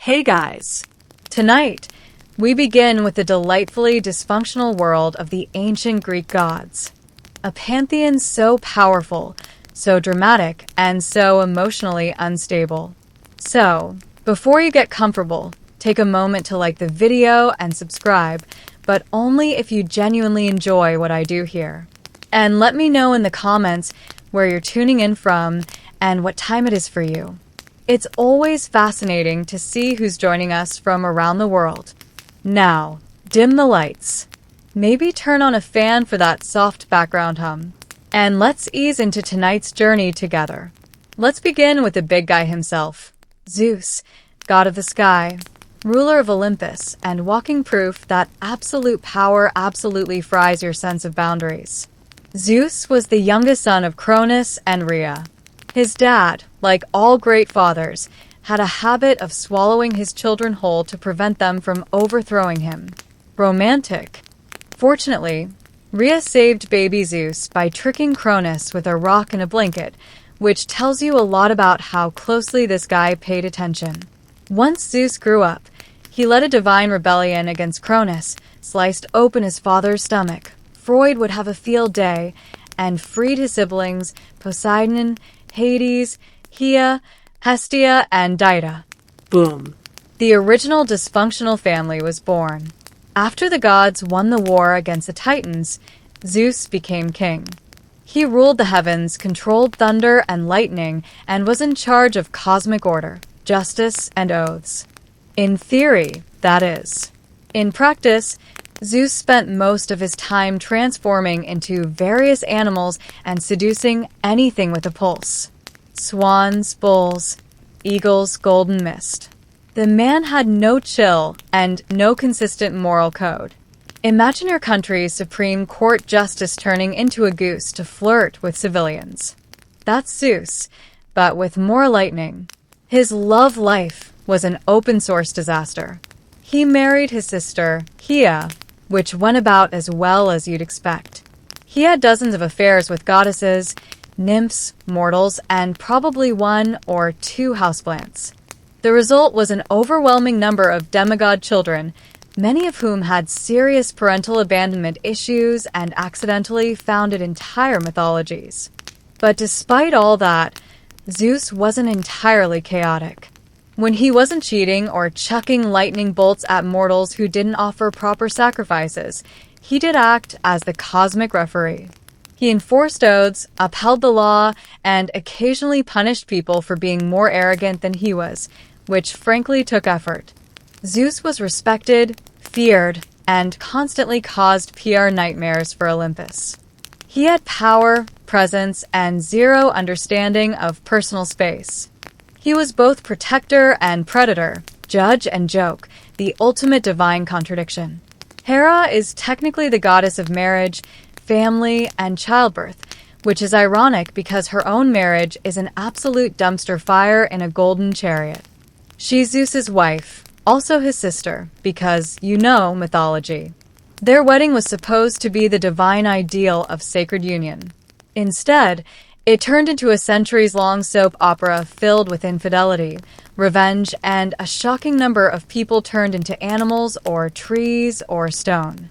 Hey guys! Tonight, we begin with the delightfully dysfunctional world of the ancient Greek gods. A pantheon so powerful, so dramatic, and so emotionally unstable. So, before you get comfortable, take a moment to like the video and subscribe, but only if you genuinely enjoy what I do here. And let me know in the comments where you're tuning in from and what time it is for you. It's always fascinating to see who's joining us from around the world. Now, dim the lights. Maybe turn on a fan for that soft background hum. And let's ease into tonight's journey together. Let's begin with the big guy himself, Zeus, god of the sky, ruler of Olympus, and walking proof that absolute power absolutely fries your sense of boundaries. Zeus was the youngest son of Cronus and Rhea. His dad, like all great fathers, had a habit of swallowing his children whole to prevent them from overthrowing him. Romantic. Fortunately, Rhea saved baby Zeus by tricking Cronus with a rock and a blanket, which tells you a lot about how closely this guy paid attention. Once Zeus grew up, he led a divine rebellion against Cronus, sliced open his father's stomach. Freud would have a field day, and freed his siblings, Poseidon, Hades, Hea, Hestia, and Dido. Boom. The original dysfunctional family was born. After the gods won the war against the Titans, Zeus became king. He ruled the heavens, controlled thunder and lightning, and was in charge of cosmic order, justice, and oaths. In theory, that is. In practice, Zeus spent most of his time transforming into various animals and seducing anything with a pulse. Swans, bulls, eagles, golden mist. The man had no chill and no consistent moral code. Imagine your country's Supreme Court justice turning into a goose to flirt with civilians. That's Zeus, but with more lightning. His love life was an open source disaster. He married his sister, Hea, which went about as well as you'd expect. He had dozens of affairs with goddesses, nymphs, mortals, and probably 1 or 2 houseplants. The result was an overwhelming number of demigod children, many of whom had serious parental abandonment issues and accidentally founded entire mythologies. But despite all that, Zeus wasn't entirely chaotic. When he wasn't cheating or chucking lightning bolts at mortals who didn't offer proper sacrifices, he did act as the cosmic referee. He enforced oaths, upheld the law, and occasionally punished people for being more arrogant than he was, which frankly took effort. Zeus was respected, feared, and constantly caused PR nightmares for Olympus. He had power, presence, and zero understanding of personal space. He was both protector and predator, judge and joke, the ultimate divine contradiction. Hera is technically the goddess of marriage, family, and childbirth, which is ironic because her own marriage is an absolute dumpster fire in a golden chariot. She's Zeus's wife, also his sister, because you know mythology. Their wedding was supposed to be the divine ideal of sacred union. Instead, it turned into a centuries-long soap opera filled with infidelity, revenge, and a shocking number of people turned into animals or trees or stone.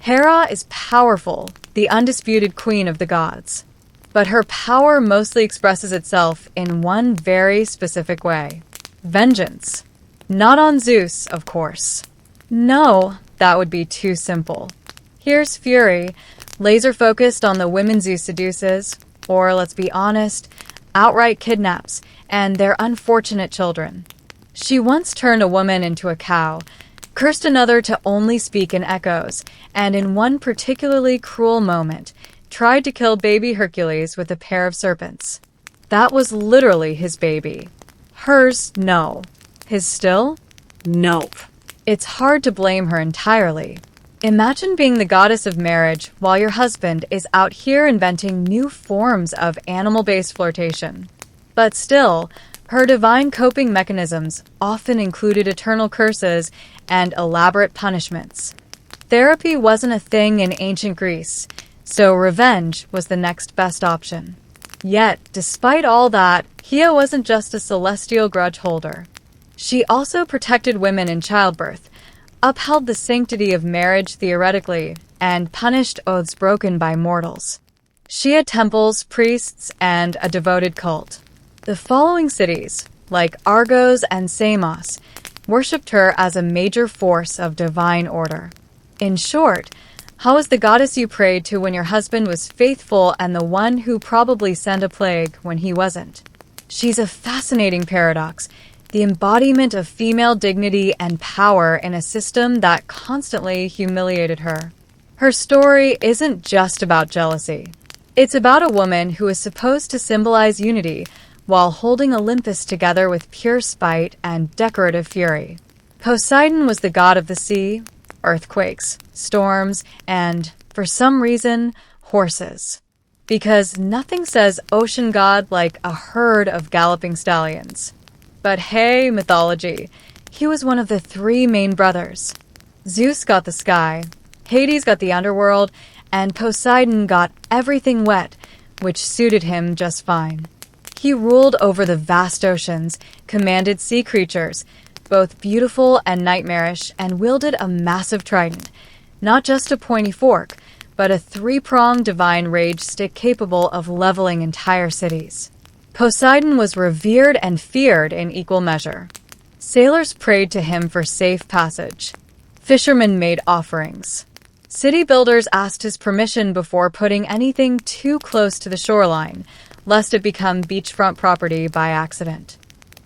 Hera is powerful, the undisputed queen of the gods. But her power mostly expresses itself in one very specific way: vengeance. Not on Zeus, of course. No, that would be too simple. Here's Fury, laser-focused on the women Zeus seduces, or, let's be honest, outright kidnaps, and their unfortunate children. She once turned a woman into a cow, cursed another to only speak in echoes, and in one particularly cruel moment, tried to kill baby Hercules with a pair of serpents. That was literally his baby. Hers, no. His still? Nope. It's hard to blame her entirely. Imagine being the goddess of marriage while your husband is out here inventing new forms of animal-based flirtation. But still, her divine coping mechanisms often included eternal curses and elaborate punishments. Therapy wasn't a thing in ancient Greece, so revenge was the next best option. Yet, despite all that, Hea wasn't just a celestial grudge holder. She also protected women in childbirth, upheld the sanctity of marriage theoretically, and punished oaths broken by mortals. She had temples, priests, and a devoted cult. The following cities, like Argos and Samos, worshipped her as a major force of divine order. In short, how was the goddess you prayed to when your husband was faithful and the one who probably sent a plague when he wasn't? She's a fascinating paradox, the embodiment of female dignity and power in a system that constantly humiliated her. Her story isn't just about jealousy. It's about a woman who is supposed to symbolize unity while holding Olympus together with pure spite and decorative fury. Poseidon was the god of the sea, earthquakes, storms, and, for some reason, horses. Because nothing says ocean god like a herd of galloping stallions. But hey, mythology, he was one of the three main brothers. Zeus got the sky, Hades got the underworld, and Poseidon got everything wet, which suited him just fine. He ruled over the vast oceans, commanded sea creatures, both beautiful and nightmarish, and wielded a massive trident, not just a pointy fork, but a three-pronged divine rage stick capable of leveling entire cities. Poseidon was revered and feared in equal measure. Sailors prayed to him for safe passage. Fishermen made offerings. City builders asked his permission before putting anything too close to the shoreline, lest it become beachfront property by accident.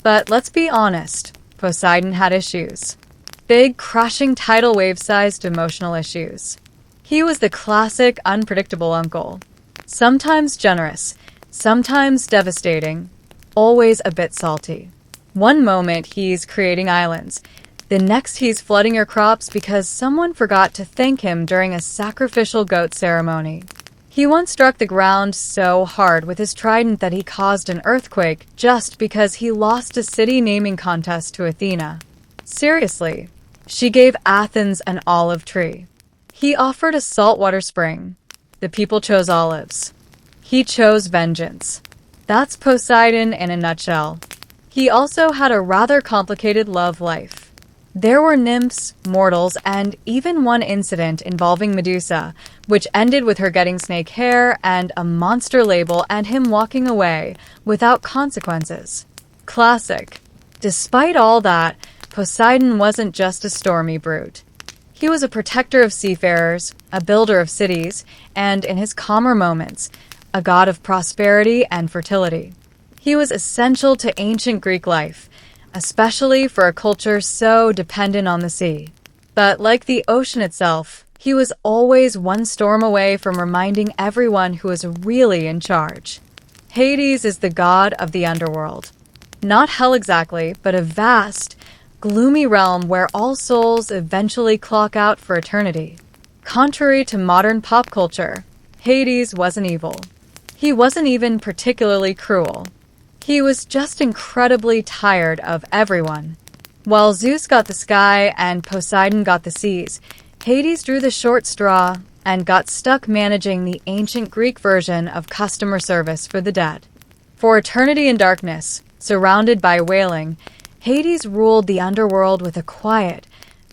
But let's be honest, Poseidon had issues. Big, crashing tidal wave-sized emotional issues. He was the classic, unpredictable uncle. Sometimes generous, sometimes devastating, always a bit salty. One moment he's creating islands. The next he's flooding your crops because someone forgot to thank him during a sacrificial goat ceremony. He once struck the ground so hard with his trident that he caused an earthquake just because he lost a city naming contest to Athena. Seriously, she gave Athens an olive tree. He offered a saltwater spring. The people chose olives. He chose vengeance. That's Poseidon in a nutshell. He also had a rather complicated love life. There were nymphs, mortals, and even one incident involving Medusa, which ended with her getting snake hair and a monster label and him walking away without consequences. Classic. Despite all that, Poseidon wasn't just a stormy brute. He was a protector of seafarers, a builder of cities, and, in his calmer moments, a god of prosperity and fertility. He was essential to ancient Greek life, especially for a culture so dependent on the sea. But like the ocean itself, he was always one storm away from reminding everyone who was really in charge. Hades is the god of the underworld. Not hell exactly, but a vast, gloomy realm where all souls eventually clock out for eternity. Contrary to modern pop culture, Hades wasn't evil. He wasn't even particularly cruel. He was just incredibly tired of everyone. While Zeus got the sky and Poseidon got the seas, Hades drew the short straw and got stuck managing the ancient Greek version of customer service for the dead. For eternity in darkness, surrounded by wailing, Hades ruled the underworld with a quiet,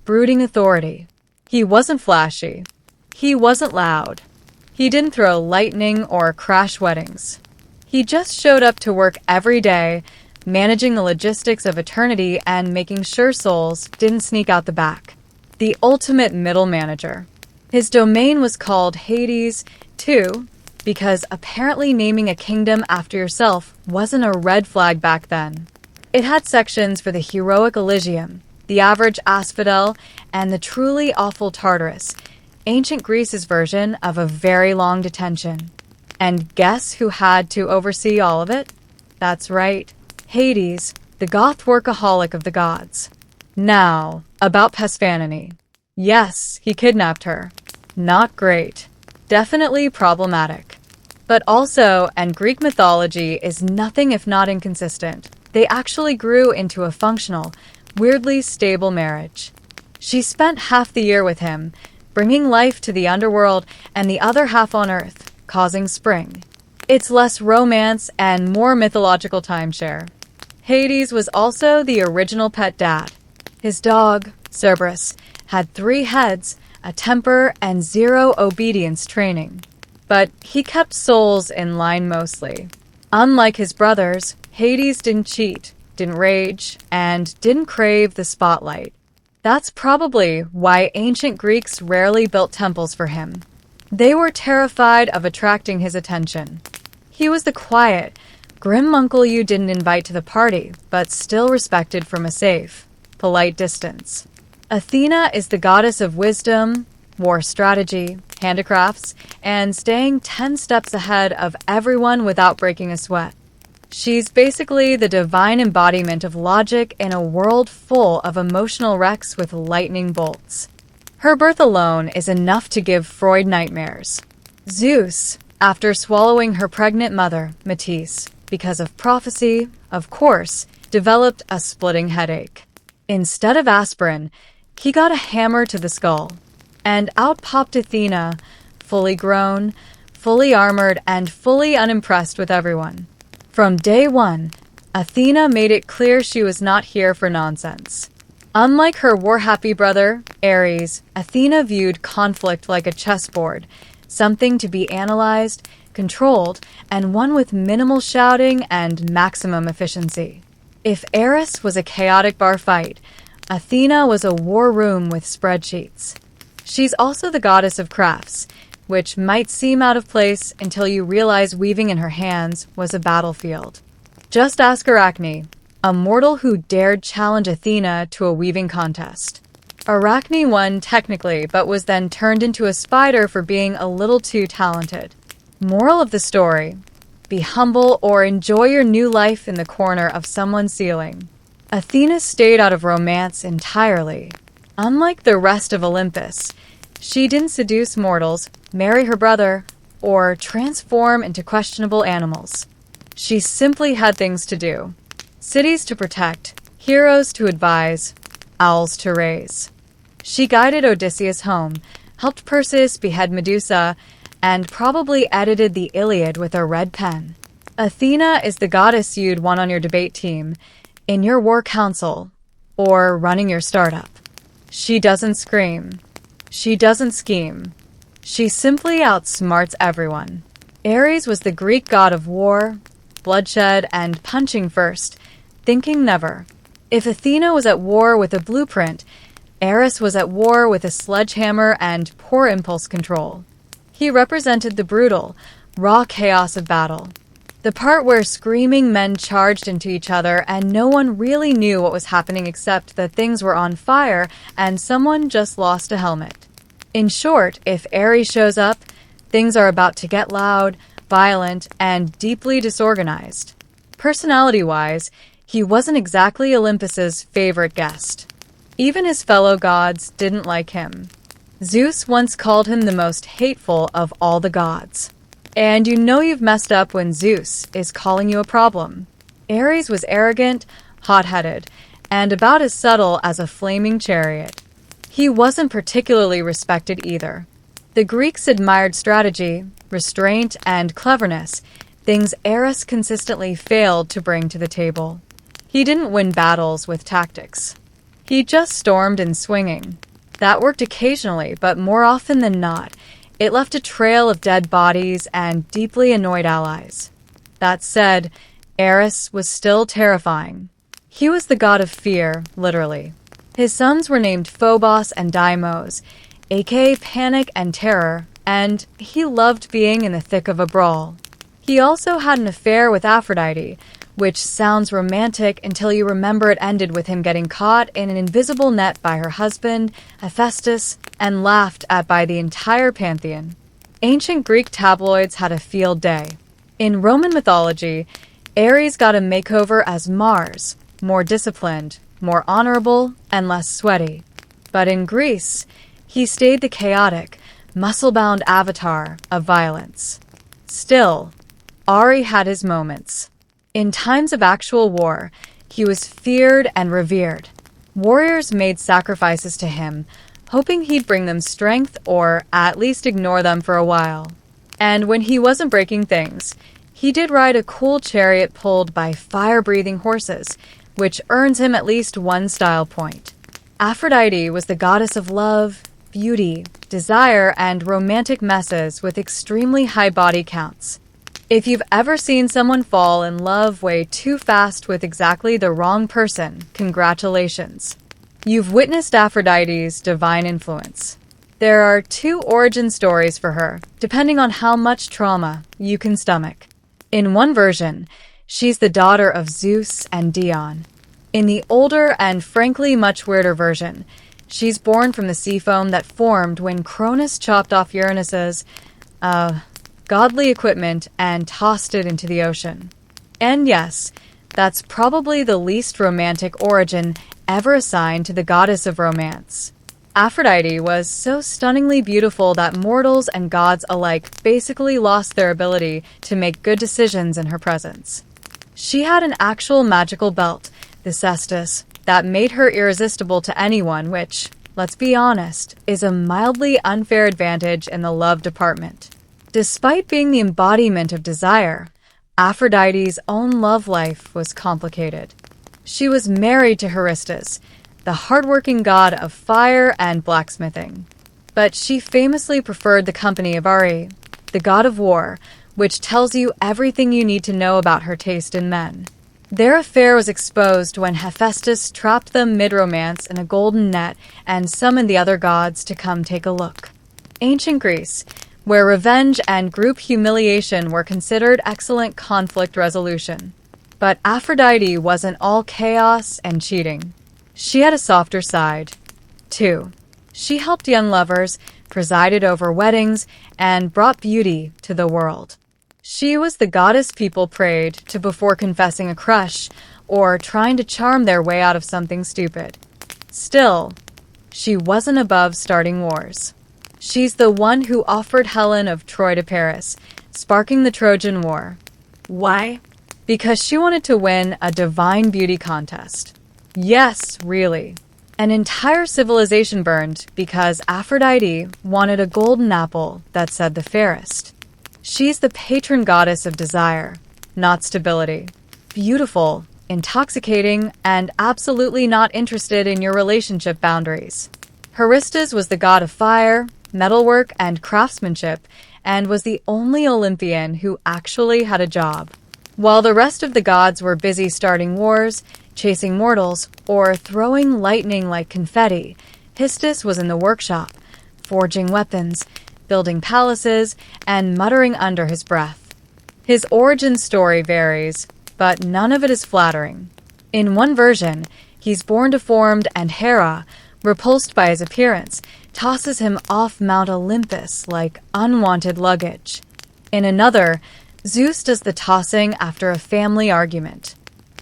brooding authority. He wasn't flashy. He wasn't loud. He didn't throw lightning or crash weddings. He just showed up to work every day, managing the logistics of eternity and making sure souls didn't sneak out the back. The ultimate middle manager. His domain was called Hades, too, because apparently naming a kingdom after yourself wasn't a red flag back then. It had sections for the heroic Elysium, the average asphodel, and the truly awful Tartarus, ancient Greece's version of a very long detention. And guess who had to oversee all of it? That's right, Hades, the goth workaholic of the gods. Now, about Persephone. Yes, he kidnapped her. Not great. Definitely problematic. But also, and Greek mythology is nothing if not inconsistent, they actually grew into a functional, weirdly stable marriage. She spent half the year with him, bringing life to the underworld and the other half on Earth, causing spring. It's less romance and more mythological timeshare. Hades was also the original pet dad. His dog, Cerberus, had 3 heads, a temper, and 0 obedience training. But he kept souls in line mostly. Unlike his brothers, Hades didn't cheat, didn't rage, and didn't crave the spotlight. That's probably why ancient Greeks rarely built temples for him. They were terrified of attracting his attention. He was the quiet, grim uncle you didn't invite to the party, but still respected from a safe, polite distance. Athena is the goddess of wisdom, war strategy, handicrafts, and staying 10 steps ahead of everyone without breaking a sweat. She's basically the divine embodiment of logic in a world full of emotional wrecks with lightning bolts. Her birth alone is enough to give Freud nightmares. Zeus, after swallowing her pregnant mother, Metis, because of prophecy, of course, developed a splitting headache. Instead of aspirin, he got a hammer to the skull. And out popped Athena, fully grown, fully armored, and fully unimpressed with everyone. From day one, Athena made it clear she was not here for nonsense. Unlike her war-happy brother, Ares, Athena viewed conflict like a chessboard, something to be analyzed, controlled, and won with minimal shouting and maximum efficiency. If Eris was a chaotic bar fight, Athena was a war room with spreadsheets. She's also the goddess of crafts, which might seem out of place until you realize weaving in her hands was a battlefield. Just ask Arachne, a mortal who dared challenge Athena to a weaving contest. Arachne won technically, but was then turned into a spider for being a little too talented. Moral of the story: be humble or enjoy your new life in the corner of someone's ceiling. Athena stayed out of romance entirely. Unlike the rest of Olympus, she didn't seduce mortals, marry her brother, or transform into questionable animals. She simply had things to do. Cities to protect, heroes to advise, owls to raise. She guided Odysseus home, helped Perseus behead Medusa, and probably edited the Iliad with a red pen. Athena is the goddess you'd want on your debate team, in your war council, or running your startup. She doesn't scream. She doesn't scheme. She simply outsmarts everyone. Ares was the Greek god of war, bloodshed, and punching first, thinking never. If Athena was at war with a blueprint, Eris was at war with a sledgehammer and poor impulse control. He represented the brutal, raw chaos of battle. The part where screaming men charged into each other and no one really knew what was happening except that things were on fire and someone just lost a helmet. In short, if Ares shows up, things are about to get loud, violent, and deeply disorganized. Personality-wise, he wasn't exactly Olympus's favorite guest. Even his fellow gods didn't like him. Zeus once called him the most hateful of all the gods. And you know you've messed up when Zeus is calling you a problem. Ares was arrogant, hot-headed, and about as subtle as a flaming chariot. He wasn't particularly respected either. The Greeks admired strategy, restraint, and cleverness, things Eris consistently failed to bring to the table. He didn't win battles with tactics. He just stormed in swinging. That worked occasionally, but more often than not, it left a trail of dead bodies and deeply annoyed allies. That said, Eris was still terrifying. He was the god of fear, literally. His sons were named Phobos and Deimos, aka Panic and Terror, and he loved being in the thick of a brawl. He also had an affair with Aphrodite, which sounds romantic until you remember it ended with him getting caught in an invisible net by her husband, Hephaestus, and laughed at by the entire pantheon. Ancient Greek tabloids had a field day. In Roman mythology, Ares got a makeover as Mars, more disciplined, more honorable, and less sweaty. But in Greece, he stayed the chaotic, muscle-bound avatar of violence. Still, Ari had his moments. In times of actual war, he was feared and revered. Warriors made sacrifices to him, hoping he'd bring them strength or at least ignore them for a while. And when he wasn't breaking things, He did ride a cool chariot pulled by fire-breathing horses, which earns him at least one style point. Aphrodite was the goddess of love, beauty, desire, and romantic messes with extremely high body counts. If you've ever seen someone fall in love way too fast with exactly the wrong person, congratulations. You've witnessed Aphrodite's divine influence. There are two origin stories for her, depending on how much trauma you can stomach. In one version, she's the daughter of Zeus and Dion. In the older and frankly much weirder version, she's born from the sea foam that formed when Cronus chopped off Uranus's, godly equipment and tossed it into the ocean. And yes, that's probably the least romantic origin ever assigned to the goddess of romance. Aphrodite was so stunningly beautiful that mortals and gods alike basically lost their ability to make good decisions in her presence. She had an actual magical belt, the cestus, that made her irresistible to anyone, which, let's be honest, is a mildly unfair advantage in the love department. Despite being the embodiment of desire, Aphrodite's own love life was complicated. She was married to Haristus, the hardworking god of fire and blacksmithing. But she famously preferred the company of Ari, the god of war, which tells you everything you need to know about her taste in men. Their affair was exposed when Hephaestus trapped them mid-romance in a golden net and summoned the other gods to come take a look. Ancient Greece, where revenge and group humiliation were considered excellent conflict resolution. But Aphrodite wasn't all chaos and cheating. She had a softer side, too. She helped young lovers, presided over weddings, and brought beauty to the world. She was the goddess people prayed to before confessing a crush or trying to charm their way out of something stupid. Still, she wasn't above starting wars. She's the one who offered Helen of Troy to Paris, sparking the Trojan War. Why? Because she wanted to win a divine beauty contest. Yes, really. An entire civilization burned because Aphrodite wanted a golden apple that said the fairest. She's the patron goddess of desire, not stability. Beautiful, intoxicating, and absolutely not interested in your relationship boundaries. Haristus was the god of fire, metalwork, and craftsmanship, and was the only Olympian who actually had a job. While the rest of the gods were busy starting wars, chasing mortals, or throwing lightning like confetti, Histus was in the workshop, forging weapons, building palaces, and muttering under his breath. His origin story varies, but none of it is flattering. In one version, he's born deformed and Hera, repulsed by his appearance, tosses him off Mount Olympus like unwanted luggage. In another, Zeus does the tossing after a family argument.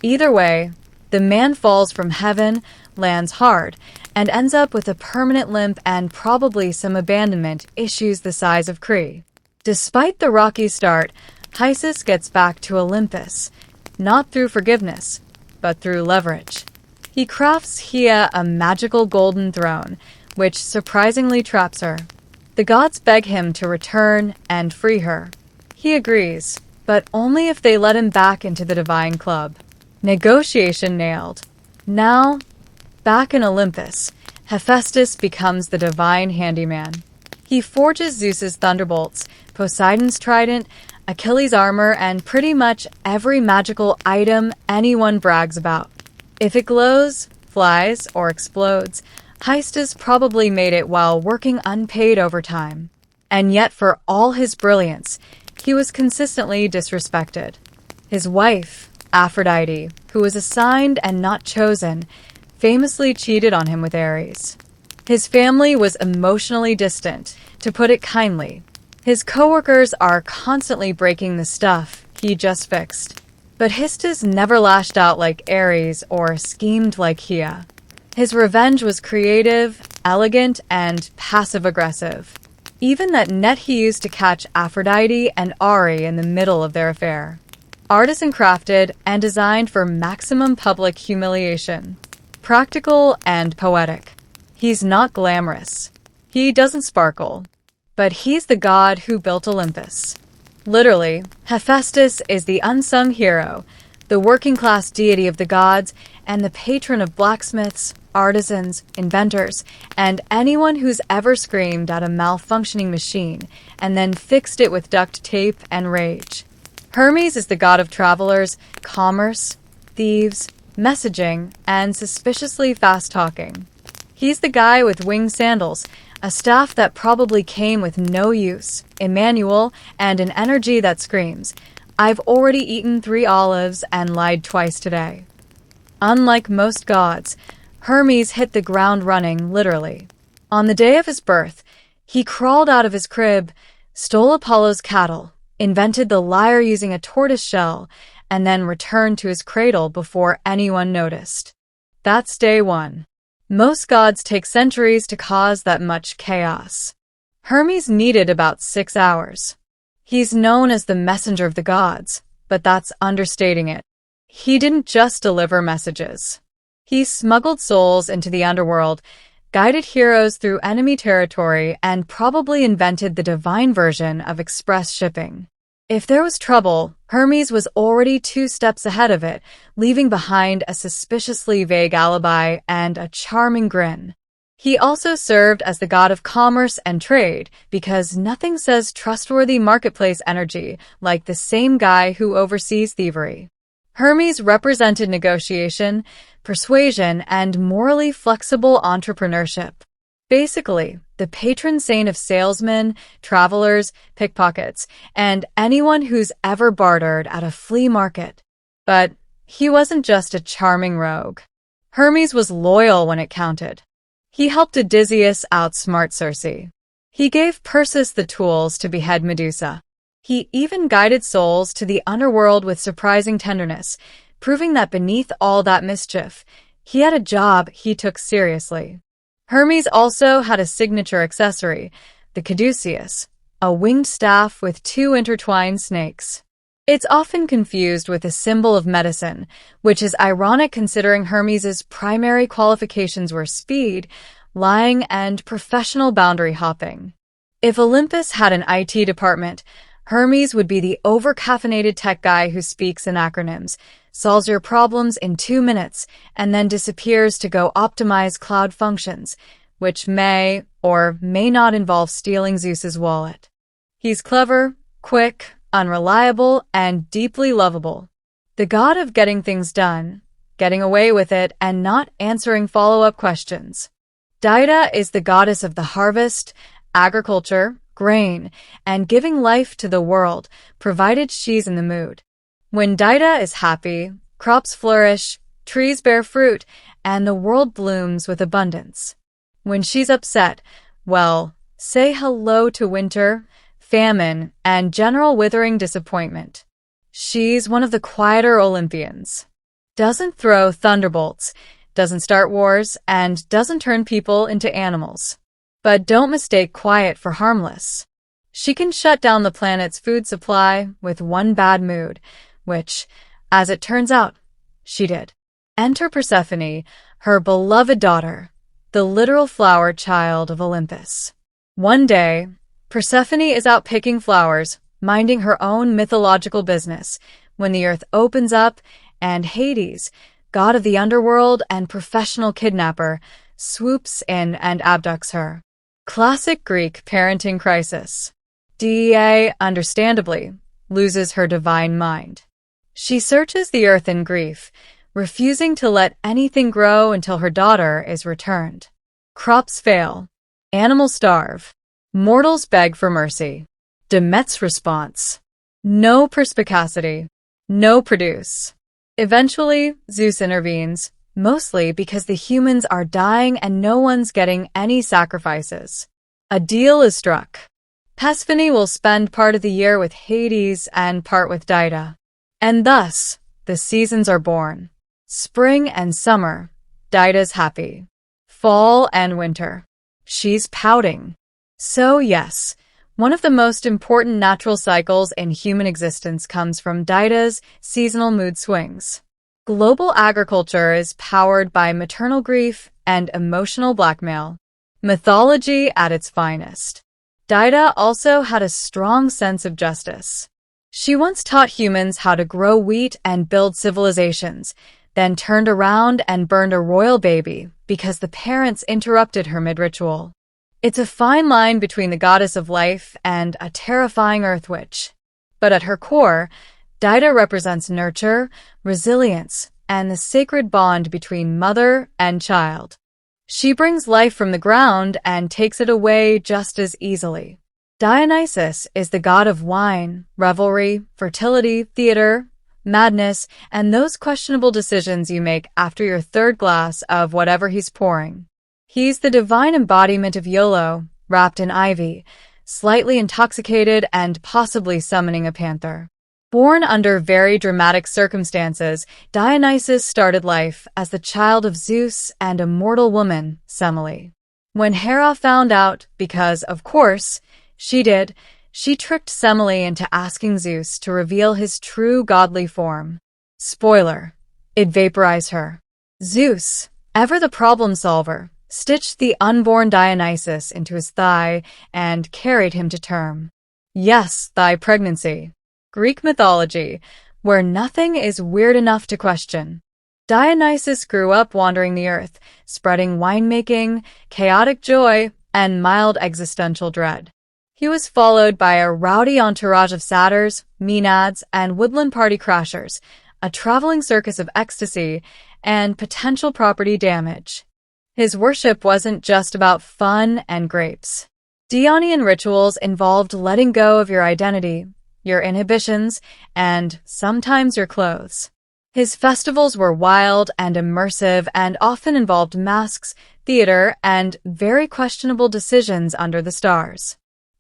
Either way, the man falls from heaven, lands hard, and ends up with a permanent limp and probably some abandonment issues the size of Crete. Despite the rocky start, Hysus gets back to Olympus, not through forgiveness, but through leverage. He crafts Hea a magical golden throne, which surprisingly traps her. The gods beg him to return and free her. He agrees, but only if they let him back into the divine club. Negotiation nailed. Now, back in Olympus, Hephaestus becomes the divine handyman. He forges Zeus's thunderbolts, Poseidon's trident, Achilles' armor, and pretty much every magical item anyone brags about. If it glows, flies, or explodes, Hysus probably made it while working unpaid overtime. And yet for all his brilliance, he was consistently disrespected. His wife, Aphrodite, who was assigned and not chosen, famously cheated on him with Ares. His family was emotionally distant, to put it kindly. His coworkers are constantly breaking the stuff he just fixed. But Histus never lashed out like Ares or schemed like Hea. His revenge was creative, elegant, and passive-aggressive. Even that net he used to catch Aphrodite and Ari in the middle of their affair. Artisan crafted and designed for maximum public humiliation. Practical and poetic. He's not glamorous. He doesn't sparkle. But he's the god who built Olympus. Literally, Hephaestus is the unsung hero, the working-class deity of the gods, and the patron of blacksmiths, artisans, inventors, and anyone who's ever screamed at a malfunctioning machine and then fixed it with duct tape and rage. Hermes is the god of travelers, commerce, thieves, messaging, and suspiciously fast talking. He's the guy with winged sandals, a staff that probably came with no use, a manual, and an energy that screams, "I've already eaten 3 olives and lied twice today." Unlike most gods, Hermes hit the ground running, literally. On the day of his birth, he crawled out of his crib, stole Apollo's cattle, invented the lyre using a tortoise shell, and then returned to his cradle before anyone noticed. That's day 1. Most gods take centuries to cause that much chaos. Hermes needed about 6 hours. He's known as the messenger of the gods, but that's understating it. He didn't just deliver messages. He smuggled souls into the underworld, guided heroes through enemy territory, and probably invented the divine version of express shipping. If there was trouble, Hermes was already 2 steps ahead of it, leaving behind a suspiciously vague alibi and a charming grin. He also served as the god of commerce and trade because nothing says trustworthy marketplace energy like the same guy who oversees thievery. Hermes represented negotiation, persuasion, and morally flexible entrepreneurship. Basically, the patron saint of salesmen, travelers, pickpockets, and anyone who's ever bartered at a flea market. But he wasn't just a charming rogue. Hermes was loyal when it counted. He helped Odysseus outsmart Circe. He gave Perseus the tools to behead Medusa. He even guided souls to the underworld with surprising tenderness, proving that beneath all that mischief, he had a job he took seriously. Hermes also had a signature accessory, the caduceus, a winged staff with 2 intertwined snakes. It's often confused with a symbol of medicine, which is ironic considering Hermes's primary qualifications were speed, lying, and professional boundary hopping. If Olympus had an IT department, Hermes would be the over-caffeinated tech guy who speaks in acronyms, solves your problems in 2 minutes, and then disappears to go optimize cloud functions, which may or may not involve stealing Zeus's wallet. He's clever, quick, unreliable, and deeply lovable. The god of getting things done, getting away with it, and not answering follow-up questions. Dido is the goddess of the harvest, agriculture, grain, and giving life to the world, provided she's in the mood. When Dido is happy, crops flourish, trees bear fruit, and the world blooms with abundance. When she's upset, well, say hello to winter, famine, and general withering disappointment. She's one of the quieter Olympians. Doesn't throw thunderbolts, doesn't start wars, and doesn't turn people into animals. But don't mistake quiet for harmless. She can shut down the planet's food supply with one bad mood, which, as it turns out, she did. Enter Persephone, her beloved daughter, the literal flower child of Olympus. One day, Persephone is out picking flowers, minding her own mythological business, when the earth opens up and Hades, god of the underworld and professional kidnapper, swoops in and abducts her. Classic Greek parenting crisis. Dea, understandably, loses her divine mind. She searches the earth in grief, refusing to let anything grow until her daughter is returned. Crops fail. Animals starve. Mortals beg for mercy. Demet's response: no perspicacity. No produce. Eventually, Zeus intervenes, mostly because the humans are dying and no one's getting any sacrifices. A deal is struck. Persephone will spend part of the year with Hades and part with Dido. And thus, the seasons are born. Spring and summer, Dido's happy. Fall and winter, she's pouting. So yes, one of the most important natural cycles in human existence comes from Dido's seasonal mood swings. Global agriculture is powered by maternal grief and emotional blackmail. Mythology at its finest. Dido also had a strong sense of justice. She once taught humans how to grow wheat and build civilizations, then turned around and burned a royal baby because the parents interrupted her mid-ritual. It's a fine line between the goddess of life and a terrifying earth witch. But at her core, Dida represents nurture, resilience, and the sacred bond between mother and child. She brings life from the ground and takes it away just as easily. Dionysus is the god of wine, revelry, fertility, theater, madness, and those questionable decisions you make after your third glass of whatever he's pouring. He's the divine embodiment of YOLO, wrapped in ivy, slightly intoxicated and possibly summoning a panther. Born under very dramatic circumstances, Dionysus started life as the child of Zeus and a mortal woman, Semele. When Hera found out, because, of course, she did, she tricked Semele into asking Zeus to reveal his true godly form. Spoiler: it vaporized her. Zeus, ever the problem solver, stitched the unborn Dionysus into his thigh and carried him to term. Yes, thigh pregnancy. Greek mythology, where nothing is weird enough to question. Dionysus grew up wandering the earth, spreading winemaking, chaotic joy, and mild existential dread. He was followed by a rowdy entourage of satyrs, maenads, and woodland party crashers, a traveling circus of ecstasy and potential property damage. His worship wasn't just about fun and grapes. Dionysian rituals involved letting go of your identity, your inhibitions, and sometimes your clothes. His festivals were wild and immersive and often involved masks, theater, and very questionable decisions under the stars.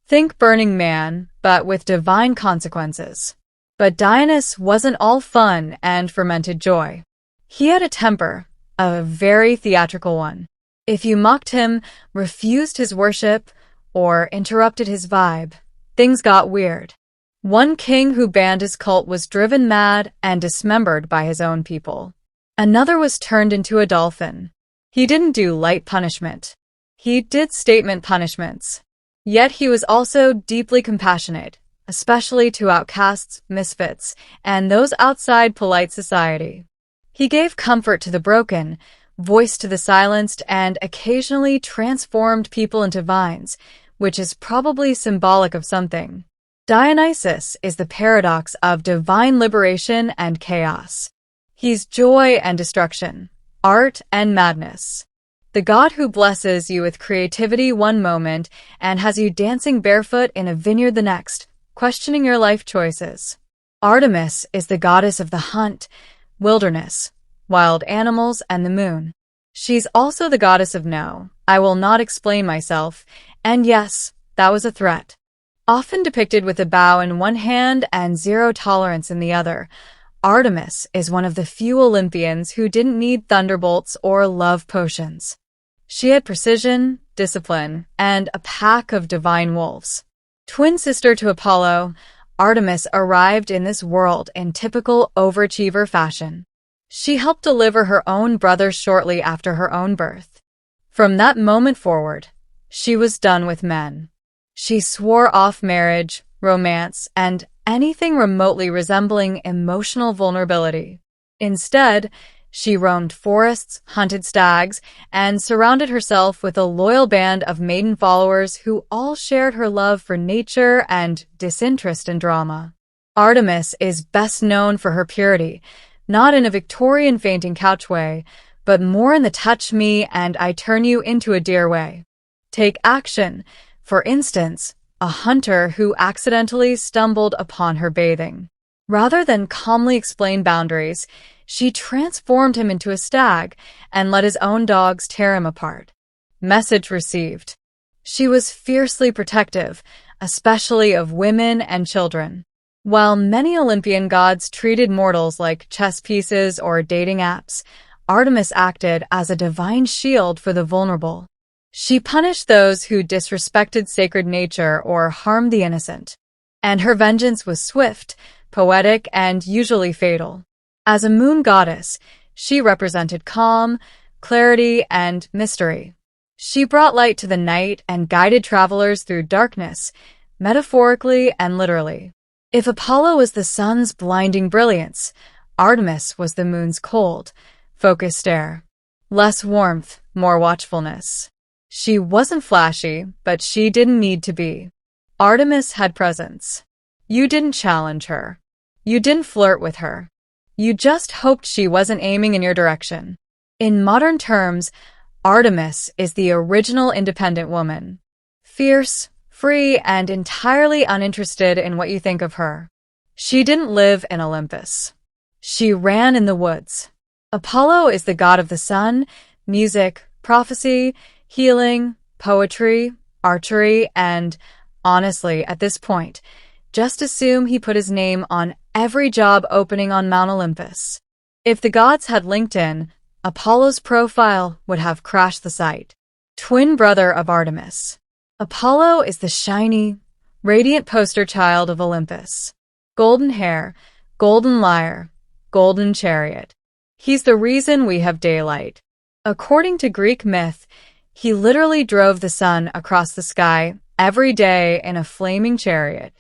Think Burning Man, but with divine consequences. But Dionysus wasn't all fun and fermented joy. He had a temper, a very theatrical one. If you mocked him, refused his worship, or interrupted his vibe, things got weird. One king who banned his cult was driven mad and dismembered by his own people. Another was turned into a dolphin. He didn't do light punishment. He did statement punishments. Yet he was also deeply compassionate, especially to outcasts, misfits, and those outside polite society. He gave comfort to the broken, voice to the silenced, and occasionally transformed people into vines, which is probably symbolic of something. Dionysus is the paradox of divine liberation and chaos. He's joy and destruction, art and madness. The god who blesses you with creativity one moment and has you dancing barefoot in a vineyard the next, questioning your life choices. Artemis is the goddess of the hunt, wilderness, wild animals, and the moon. She's also the goddess of no, I will not explain myself, and yes, that was a threat. Often depicted with a bow in one hand and zero tolerance in the other, Artemis is one of the few Olympians who didn't need thunderbolts or love potions. She had precision, discipline, and a pack of divine wolves. Twin sister to Apollo, Artemis arrived in this world in typical overachiever fashion. She helped deliver her own brother shortly after her own birth. From that moment forward, she was done with men. She swore off marriage, romance, and anything remotely resembling emotional vulnerability. Instead, she roamed forests, hunted stags, and surrounded herself with a loyal band of maiden followers who all shared her love for nature and disinterest in drama. Artemis is best known for her purity, not in a Victorian fainting couch way, but more in the touch me and I turn you into a deer way. Take action. For instance, a hunter who accidentally stumbled upon her bathing. Rather than calmly explain boundaries, she transformed him into a stag and let his own dogs tear him apart. Message received. She was fiercely protective, especially of women and children. While many Olympian gods treated mortals like chess pieces or dating apps, Artemis acted as a divine shield for the vulnerable. She punished those who disrespected sacred nature or harmed the innocent. And her vengeance was swift, poetic, and usually fatal. As a moon goddess, she represented calm, clarity, and mystery. She brought light to the night and guided travelers through darkness, metaphorically and literally. If Apollo was the sun's blinding brilliance, Artemis was the moon's cold, focused stare. Less warmth, more watchfulness. She wasn't flashy, but she didn't need to be. Artemis had presence. You didn't challenge her. You didn't flirt with her. You just hoped she wasn't aiming in your direction. In modern terms, Artemis is the original independent woman. Fierce, free, and entirely uninterested in what you think of her. She didn't live in Olympus. She ran in the woods. Apollo is the god of the sun, music, prophecy, healing, poetry, archery, and, honestly, at this point, just assume he put his name on every job opening on Mount Olympus. If the gods had LinkedIn, Apollo's profile would have crashed the site. Twin brother of Artemis. Apollo is the shiny, radiant poster child of Olympus. Golden hair, golden lyre, golden chariot. He's the reason we have daylight. According to Greek myth, he literally drove the sun across the sky every day in a flaming chariot.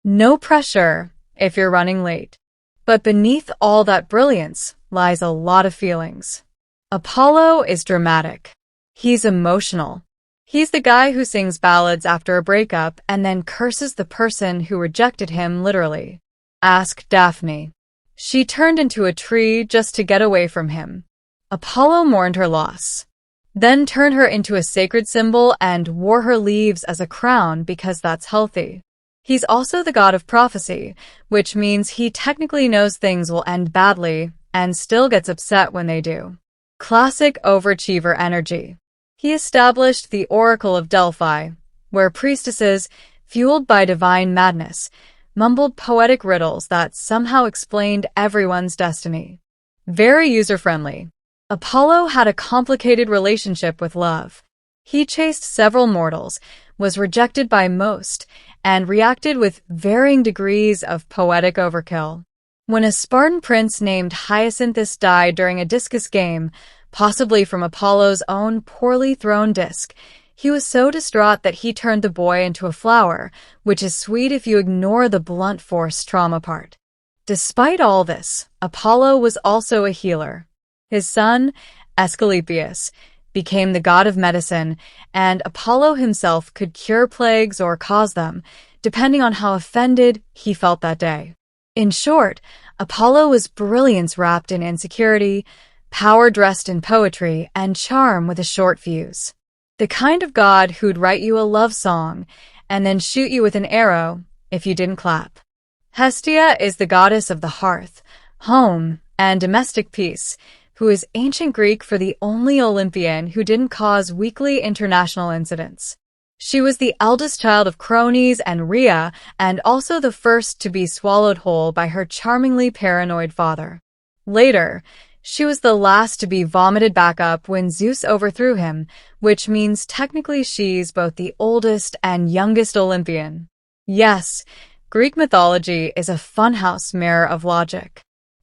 No pressure if you're running late. But beneath all that brilliance lies a lot of feelings. Apollo is dramatic. He's emotional. He's the guy who sings ballads after a breakup and then curses the person who rejected him literally. Ask Daphne. She turned into a tree just to get away from him. Apollo mourned her loss, then turned her into a sacred symbol and wore her leaves as a crown because that's healthy. He's also the god of prophecy, which means he technically knows things will end badly and still gets upset when they do. Classic overachiever energy. He established the Oracle of Delphi, where priestesses, fueled by divine madness, mumbled poetic riddles that somehow explained everyone's destiny. Very user-friendly. Apollo had a complicated relationship with love. He chased several mortals, was rejected by most, and reacted with varying degrees of poetic overkill. When a Spartan prince named Hyacinthus died during a discus game, possibly from Apollo's own poorly thrown disc, he was so distraught that he turned the boy into a flower, which is sweet if you ignore the blunt force trauma part. Despite all this, Apollo was also a healer. His son, Asclepius, became the god of medicine, and Apollo himself could cure plagues or cause them, depending on how offended he felt that day. In short, Apollo was brilliance wrapped in insecurity, power dressed in poetry, and charm with a short fuse. The kind of god who'd write you a love song and then shoot you with an arrow if you didn't clap. Hestia is the goddess of the hearth, home, and domestic peace, who is ancient Greek for the only Olympian who didn't cause weekly international incidents. She was the eldest child of Crones and Rhea, and also the first to be swallowed whole by her charmingly paranoid father. Later, she was the last to be vomited back up when Zeus overthrew him, which means technically she's both the oldest and youngest Olympian. Yes, Greek mythology is a funhouse mirror of logic.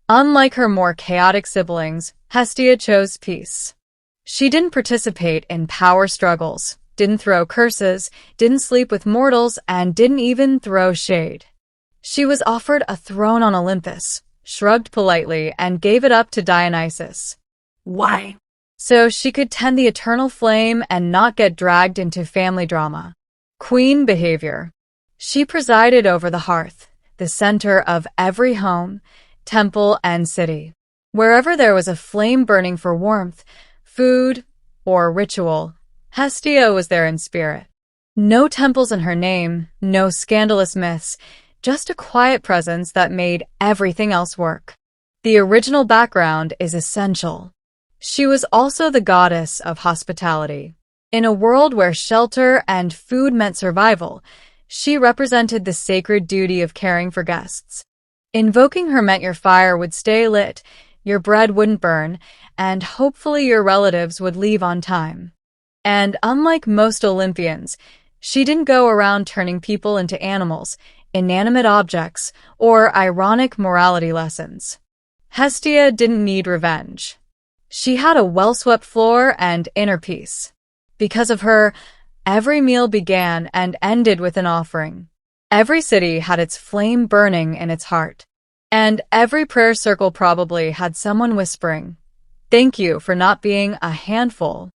Unlike her more chaotic siblings, Hestia chose peace. She didn't participate in power struggles, didn't throw curses, didn't sleep with mortals, and didn't even throw shade. She was offered a throne on Olympus, shrugged politely, and gave it up to Dionysus. Why? So she could tend the eternal flame and not get dragged into family drama. Queen behavior. She presided over the hearth, the center of every home, temple, and city. Wherever there was a flame burning for warmth, food, or ritual, Hestia was there in spirit. No temples in her name, no scandalous myths, just a quiet presence that made everything else work. The original background is essential. She was also the goddess of hospitality. In a world where shelter and food meant survival, she represented the sacred duty of caring for guests. Invoking her meant your fire would stay lit, your bread wouldn't burn, and hopefully your relatives would leave on time. And unlike most Olympians, she didn't go around turning people into animals, inanimate objects, or ironic morality lessons. Hestia didn't need revenge. She had a well-swept floor and inner peace. Because of her, every meal began and ended with an offering. Every city had its flame burning in its heart. And every prayer circle probably had someone whispering, "Thank you for not being a handful."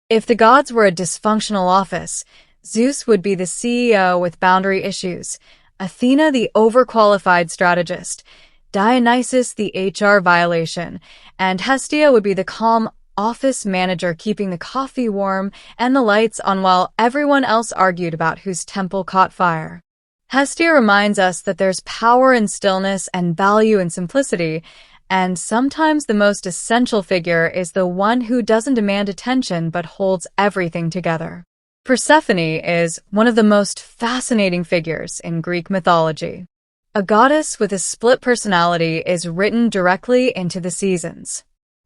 If the gods were a dysfunctional office, Zeus would be the CEO with boundary issues, Athena the overqualified strategist, Dionysus the HR violation, and Hestia would be the calm office manager keeping the coffee warm and the lights on while everyone else argued about whose temple caught fire. Hestia reminds us that there's power in stillness and value in simplicity, and sometimes the most essential figure is the one who doesn't demand attention but holds everything together. Persephone is one of the most fascinating figures in Greek mythology. A goddess with a split personality is written directly into the seasons.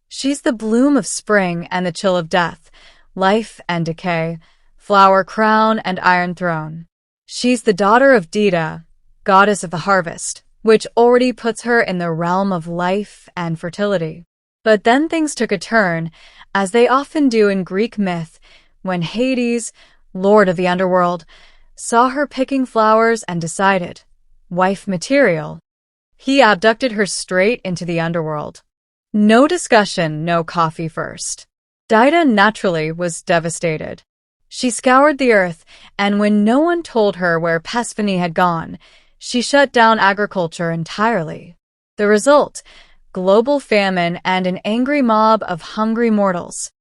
She's the bloom of spring and the chill of death, life and decay, flower crown and iron throne. She's the daughter of Dida, goddess of the harvest, which already puts her in the realm of life and fertility. But then things took a turn, as they often do in Greek myth, when Hades, lord of the underworld, saw her picking flowers and decided, wife material. He abducted her straight into the underworld. No discussion, no coffee first. Dida naturally was devastated. She scoured the earth, and when no one told her where Persephone had gone, she shut down agriculture entirely. The result, global famine and an angry mob of hungry mortals.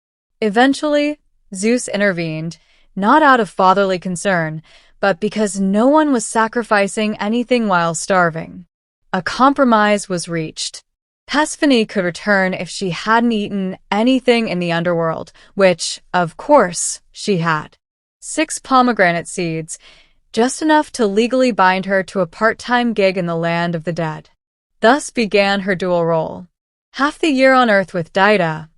Eventually, Zeus intervened, not out of fatherly concern, but because no one was sacrificing anything while starving. A compromise was reached. Persephone could return if she hadn't eaten anything in the underworld, which, of course, she had. 6 pomegranate seeds, just enough to legally bind her to a part-time gig in the land of the dead. Thus began her dual role. Half the year on Earth with Dida,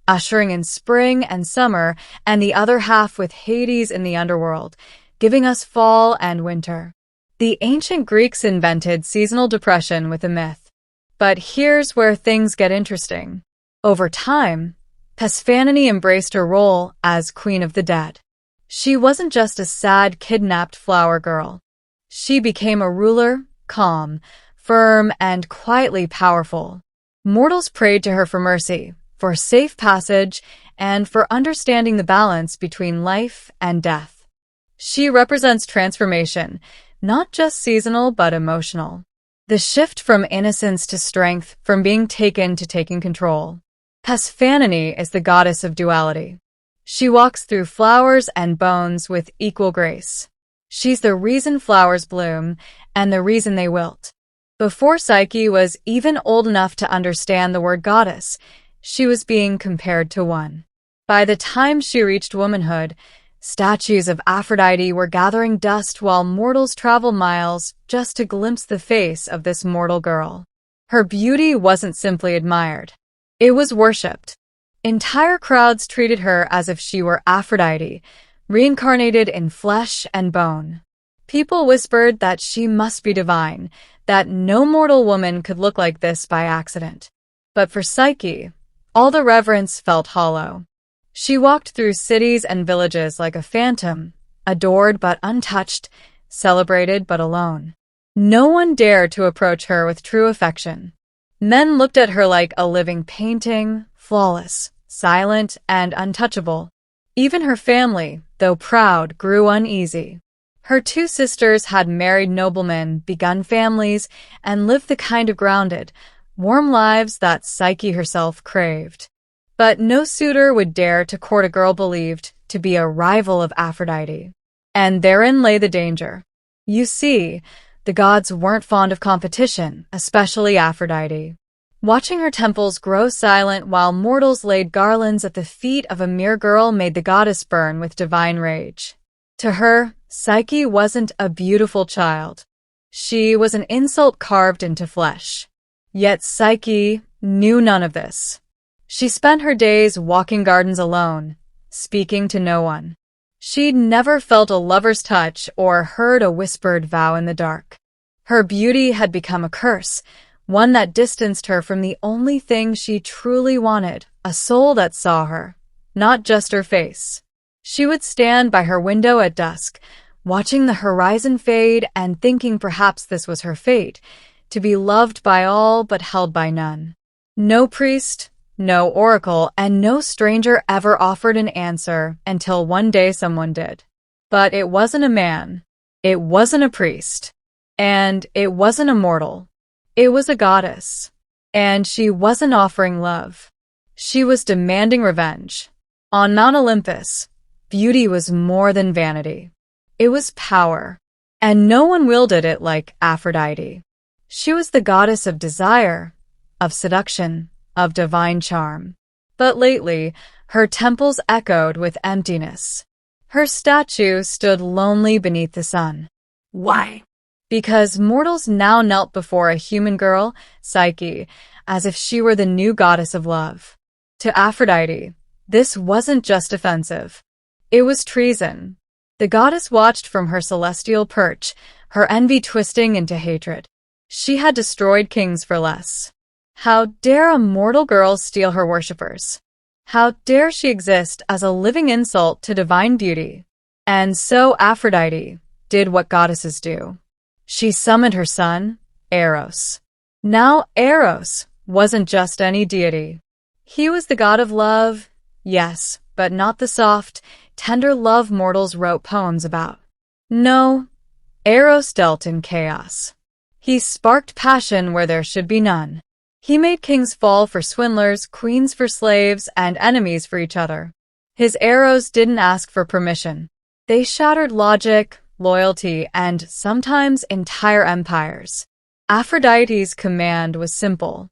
ushering in spring and summer, and the other half with Hades in the underworld, giving us fall and winter. The ancient Greeks invented seasonal depression with a myth. But here's where things get interesting. Over time, Persephone embraced her role as Queen of the Dead. She wasn't just a sad, kidnapped flower girl. She became a ruler, calm, firm, and quietly powerful. Mortals prayed to her for mercy, for safe passage, and for understanding the balance between life and death. She represents transformation, not just seasonal but emotional. The shift from innocence to strength, from being taken to taking control. Persephone is the goddess of duality. She walks through flowers and bones with equal grace. She's the reason flowers bloom and the reason they wilt. Before Psyche was even old enough to understand the word goddess, she was being compared to one. By the time she reached womanhood, statues of Aphrodite were gathering dust while mortals travel miles just to glimpse the face of this mortal girl. Her beauty wasn't simply admired. It was worshipped. Entire crowds treated her as if she were Aphrodite, reincarnated in flesh and bone. People whispered that she must be divine, that no mortal woman could look like this by accident. But for Psyche, all the reverence felt hollow. She walked through cities and villages like a phantom, adored but untouched, celebrated but alone. No one dared to approach her with true affection. Men looked at her like a living painting, flawless, silent, and untouchable. Even her family, though proud, grew uneasy. Her 2 sisters had married noblemen, begun families, and lived the kind of grounded, warm lives that Psyche herself craved. But no suitor would dare to court a girl believed to be a rival of Aphrodite. And therein lay the danger. You see, the gods weren't fond of competition, especially Aphrodite. Watching her temples grow silent while mortals laid garlands at the feet of a mere girl made the goddess burn with divine rage. To her, Psyche wasn't a beautiful child. She was an insult carved into flesh. Yet Psyche knew none of this. She spent her days walking gardens alone, speaking to no one. She'd never felt a lover's touch or heard a whispered vow in the dark. Her beauty had become a curse, one that distanced her from the only thing she truly wanted, a soul that saw her, not just her face. She would stand by her window at dusk, watching the horizon fade and thinking perhaps this was her fate, to be loved by all but held by none. No priest, no oracle, and no stranger ever offered an answer until one day someone did. But it wasn't a man. It wasn't a priest. And it wasn't a mortal. It was a goddess. And she wasn't offering love. She was demanding revenge. On Mount Olympus, beauty was more than vanity. It was power. And no one wielded it like Aphrodite. She was the goddess of desire, of seduction, of divine charm. But lately, her temples echoed with emptiness. Her statue stood lonely beneath the sun. Why? Because mortals now knelt before a human girl, Psyche, as if she were the new goddess of love. To Aphrodite, this wasn't just offensive. It was treason. The goddess watched from her celestial perch, her envy twisting into hatred. She had destroyed kings for less. How dare a mortal girl steal her worshippers? How dare she exist as a living insult to divine beauty? And so Aphrodite did what goddesses do. She summoned her son, Eros. Now Eros wasn't just any deity. He was the god of love, yes, but not the soft, tender love mortals wrote poems about. No, Eros dealt in chaos. He sparked passion where there should be none. He made kings fall for swindlers, queens for slaves, and enemies for each other. His arrows didn't ask for permission. They shattered logic, loyalty, and sometimes entire empires. Aphrodite's command was simple.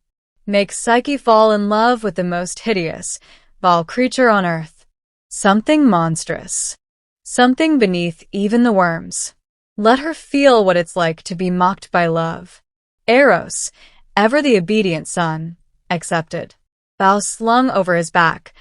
Make Psyche fall in love with the most hideous, vile creature on earth. Something monstrous. Something beneath even the worms. Let her feel what it's like to be mocked by love. Eros, ever the obedient son, accepted. Bow slung over his back,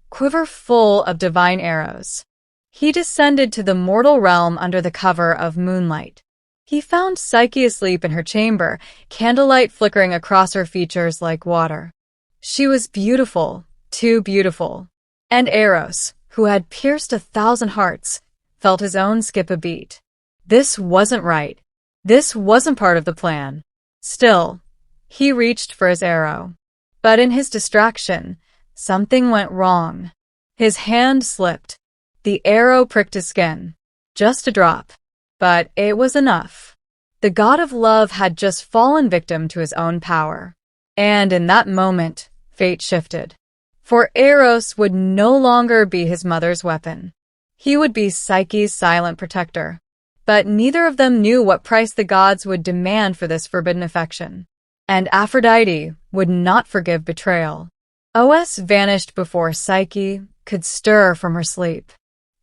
quiver full of divine arrows. He descended to the mortal realm under the cover of moonlight. He found Psyche asleep in her chamber, candlelight flickering across her features like water. She was beautiful, too beautiful. And Eros, who had pierced 1,000 hearts, felt his own skip a beat. This wasn't right. This wasn't part of the plan. Still, he reached for his arrow. But in his distraction, something went wrong. His hand slipped. The arrow pricked his skin. Just a drop. But it was enough. The god of love had just fallen victim to his own power. And in that moment, fate shifted. For Eros would no longer be his mother's weapon. He would be Psyche's silent protector. But neither of them knew what price the gods would demand for this forbidden affection. And Aphrodite would not forgive betrayal. Os vanished before Psyche could stir from her sleep.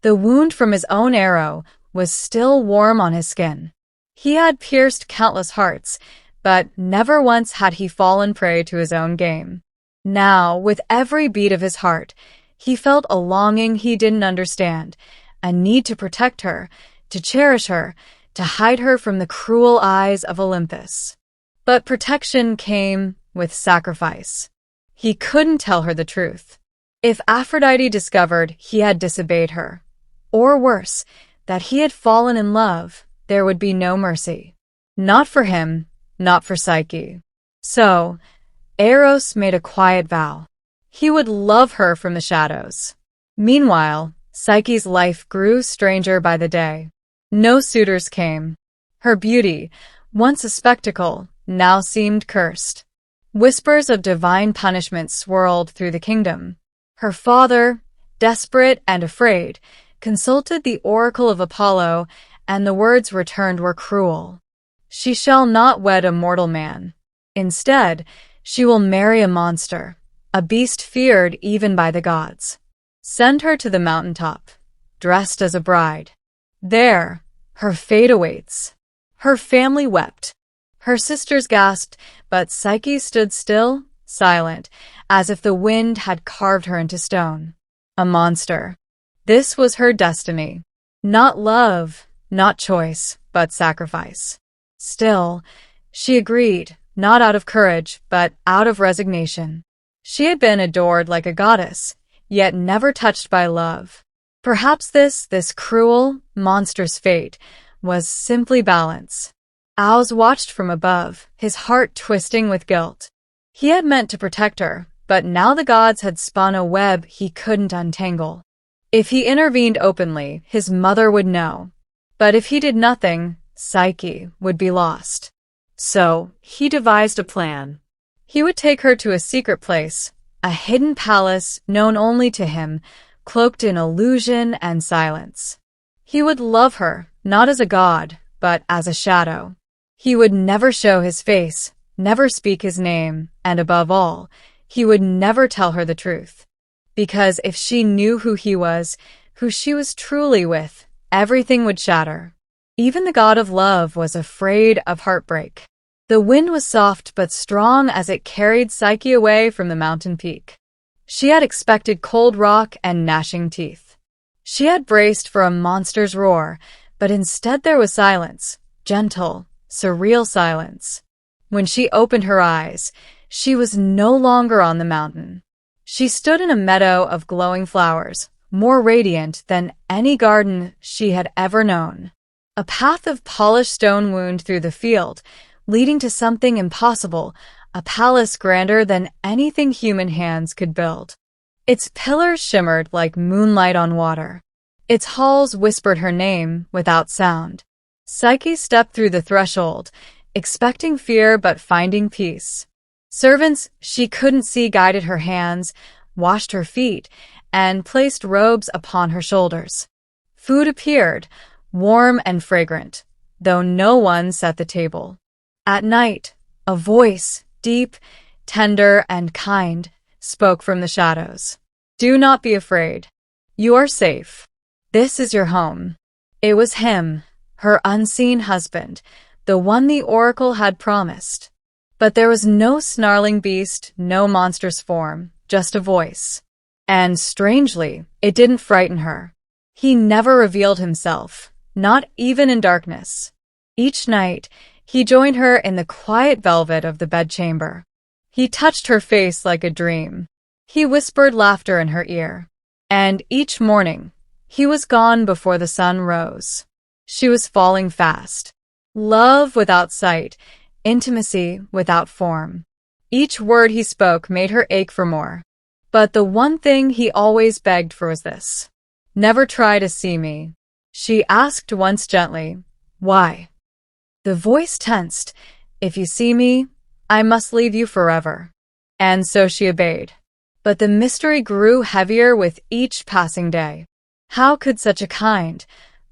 The wound from his own arrow was still warm on his skin. He had pierced countless hearts, but never once had he fallen prey to his own game. Now, with every beat of his heart, he felt a longing he didn't understand, a need to protect her, to cherish her, to hide her from the cruel eyes of Olympus. But protection came with sacrifice. He couldn't tell her the truth. If Aphrodite discovered he had disobeyed her, or worse, that he had fallen in love, there would be no mercy. Not for him, not for Psyche. So, Eros made a quiet vow. He would love her from the shadows. Meanwhile, Psyche's life grew stranger by the day. No suitors came. Her beauty, once a spectacle, now seemed cursed. Whispers of divine punishment swirled through the kingdom. Her father, desperate and afraid, consulted the oracle of Apollo, and the words returned were cruel. She shall not wed a mortal man. Instead, she will marry a monster, a beast feared even by the gods. Send her to the mountaintop, dressed as a bride. There, her fate awaits. Her family wept. Her sisters gasped, but Psyche stood still, silent, as if the wind had carved her into stone. A monster. This was her destiny. Not love, not choice, but sacrifice. Still, she agreed, not out of courage, but out of resignation. She had been adored like a goddess, yet never touched by love. Perhaps this cruel, monstrous fate was simply balance. Oz watched from above, his heart twisting with guilt. He had meant to protect her, but now the gods had spun a web he couldn't untangle. If he intervened openly, his mother would know. But if he did nothing, Psyche would be lost. So, he devised a plan. He would take her to a secret place, a hidden palace known only to him, cloaked in illusion and silence. He would love her, not as a god, but as a shadow. He would never show his face, never speak his name, and above all, he would never tell her the truth. Because if she knew who he was, who she was truly with, everything would shatter. Even the god of love was afraid of heartbreak. The wind was soft but strong as it carried Psyche away from the mountain peak. She had expected cold rock and gnashing teeth. She had braced for a monster's roar, but instead there was silence, gentle, surreal silence. When she opened her eyes, she was no longer on the mountain. She stood in a meadow of glowing flowers, more radiant than any garden she had ever known. A path of polished stone wound through the field, leading to something impossible, a palace grander than anything human hands could build. Its pillars shimmered like moonlight on water. Its halls whispered her name without sound. Psyche stepped through the threshold, expecting fear but finding peace. Servants she couldn't see guided her hands, washed her feet, and placed robes upon her shoulders. Food appeared, warm and fragrant, though no one set the table. At night, a voice, deep, tender, and kind, spoke from the shadows. Do not be afraid. You are safe. This is your home. It was him, her unseen husband, the one the oracle had promised. But there was no snarling beast, no monstrous form, just a voice. And strangely, it didn't frighten her. He never revealed himself, not even in darkness. Each night, he joined her in the quiet velvet of the bedchamber. He touched her face like a dream. He whispered laughter in her ear. And each morning, he was gone before the sun rose. She was falling fast. Love without sight, intimacy without form. Each word he spoke made her ache for more. But the one thing he always begged for was this. Never try to see me. She asked once gently, why? The voice tensed. If you see me, I must leave you forever. And so she obeyed. But the mystery grew heavier with each passing day. How could such a kind,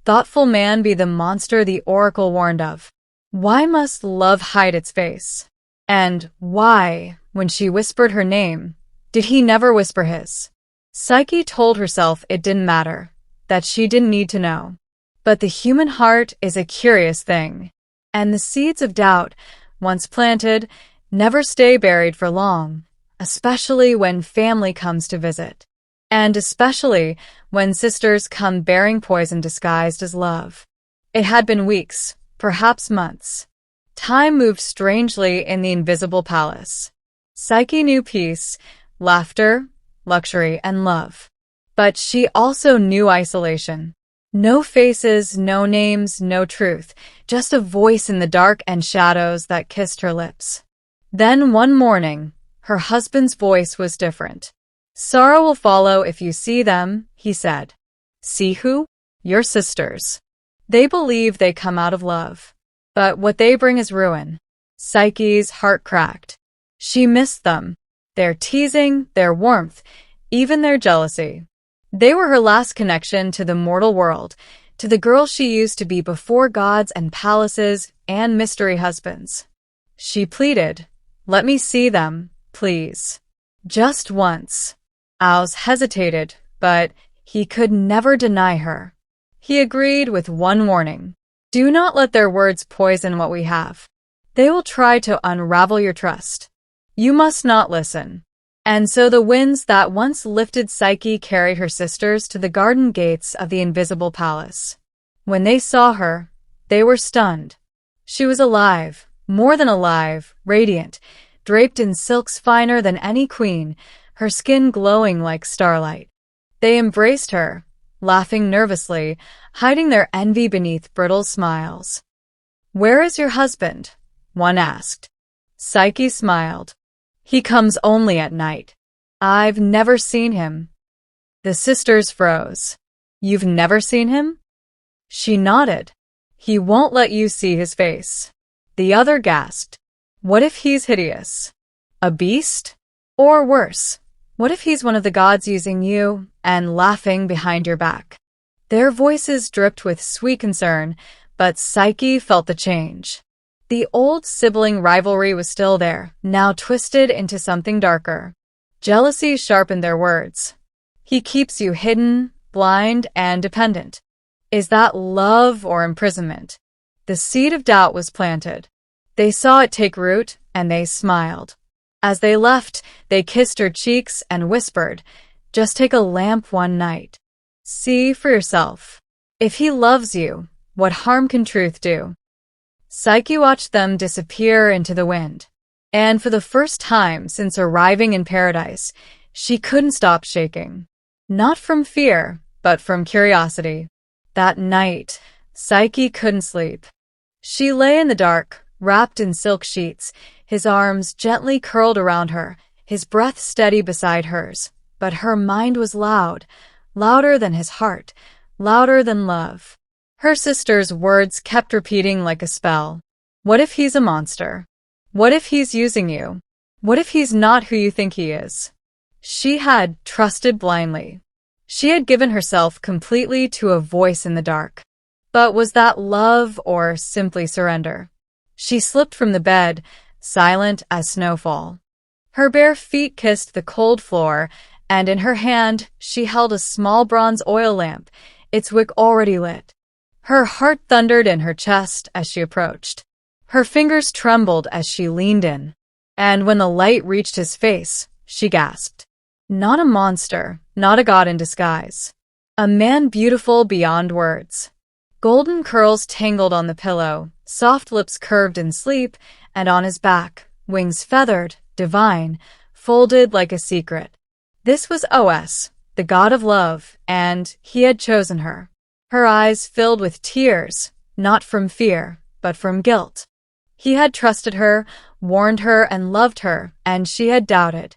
thoughtful man be the monster the oracle warned of? Why must love hide its face? And why, when she whispered her name, did he never whisper his? Psyche told herself it didn't matter, that she didn't need to know. But the human heart is a curious thing. And the seeds of doubt, once planted, never stay buried for long, especially when family comes to visit. And especially when sisters come bearing poison disguised as love. It had been weeks, perhaps months. Time moved strangely in the invisible palace. Psyche knew peace, laughter, luxury, and love. But she also knew isolation. No faces, no names, no truth, just a voice in the dark and shadows that kissed her lips. Then one morning, her husband's voice was different. Sorrow will follow if you see them, he said. See who? Your sisters. They believe they come out of love. But what they bring is ruin. Psyche's heart cracked. She missed them. Their teasing, their warmth, even their jealousy. They were her last connection to the mortal world, to the girl she used to be before gods and palaces and mystery husbands. She pleaded, let me see them, please. Just once. Oz hesitated, but he could never deny her. He agreed with one warning. Do not let their words poison what we have. They will try to unravel your trust. You must not listen. And so the winds that once lifted Psyche carried her sisters to the garden gates of the invisible palace. When they saw her, they were stunned. She was alive, more than alive, radiant, draped in silks finer than any queen, her skin glowing like starlight. They embraced her, laughing nervously, hiding their envy beneath brittle smiles. "Where is your husband?" one asked. Psyche smiled. "He comes only at night. I've never seen him." The sisters froze. "You've never seen him?" She nodded. "He won't let you see his face." The other gasped. "What if he's hideous? A beast? Or worse, what if he's one of the gods using you and laughing behind your back?" Their voices dripped with sweet concern, but Psyche felt the change. The old sibling rivalry was still there, now twisted into something darker. Jealousy sharpened their words. "He keeps you hidden, blind, and dependent. Is that love or imprisonment?" The seed of doubt was planted. They saw it take root, and they smiled. As they left, they kissed her cheeks and whispered, "Just take a lamp one night. See for yourself. If he loves you, what harm can truth do?" Psyche watched them disappear into the wind. And for the first time since arriving in paradise, she couldn't stop shaking. Not from fear, but from curiosity. That night, Psyche couldn't sleep. She lay in the dark, wrapped in silk sheets, his arms gently curled around her, his breath steady beside hers. But her mind was loud, louder than his heart, louder than love. Her sister's words kept repeating like a spell. "What if he's a monster? What if he's using you? What if he's not who you think he is?" She had trusted blindly. She had given herself completely to a voice in the dark. But was that love or simply surrender? She slipped from the bed, silent as snowfall. Her bare feet kissed the cold floor, and in her hand she held a small bronze oil lamp, its wick already lit. Her heart thundered in her chest as she approached. Her fingers trembled as she leaned in. And when the light reached his face, she gasped. Not a monster, not a god in disguise. A man beautiful beyond words. Golden curls tangled on the pillow, soft lips curved in sleep, and on his back, wings feathered, divine, folded like a secret. This was Os, the god of love, and he had chosen her. Her eyes filled with tears, not from fear, but from guilt. He had trusted her, warned her, and loved her, and she had doubted.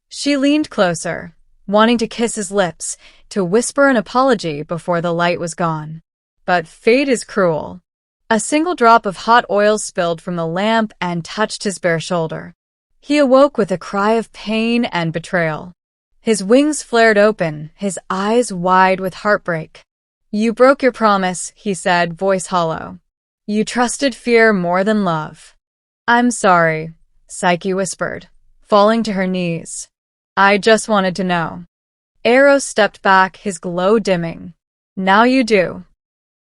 She leaned closer, wanting to kiss his lips, to whisper an apology before the light was gone. But fate is cruel. A single drop of hot oil spilled from the lamp and touched his bare shoulder. He awoke with a cry of pain and betrayal. His wings flared open, his eyes wide with heartbreak. "You broke your promise," he said, voice hollow. "You trusted fear more than love." "I'm sorry," Psyche whispered, falling to her knees. "I just wanted to know." Eros stepped back, his glow dimming. "Now you do."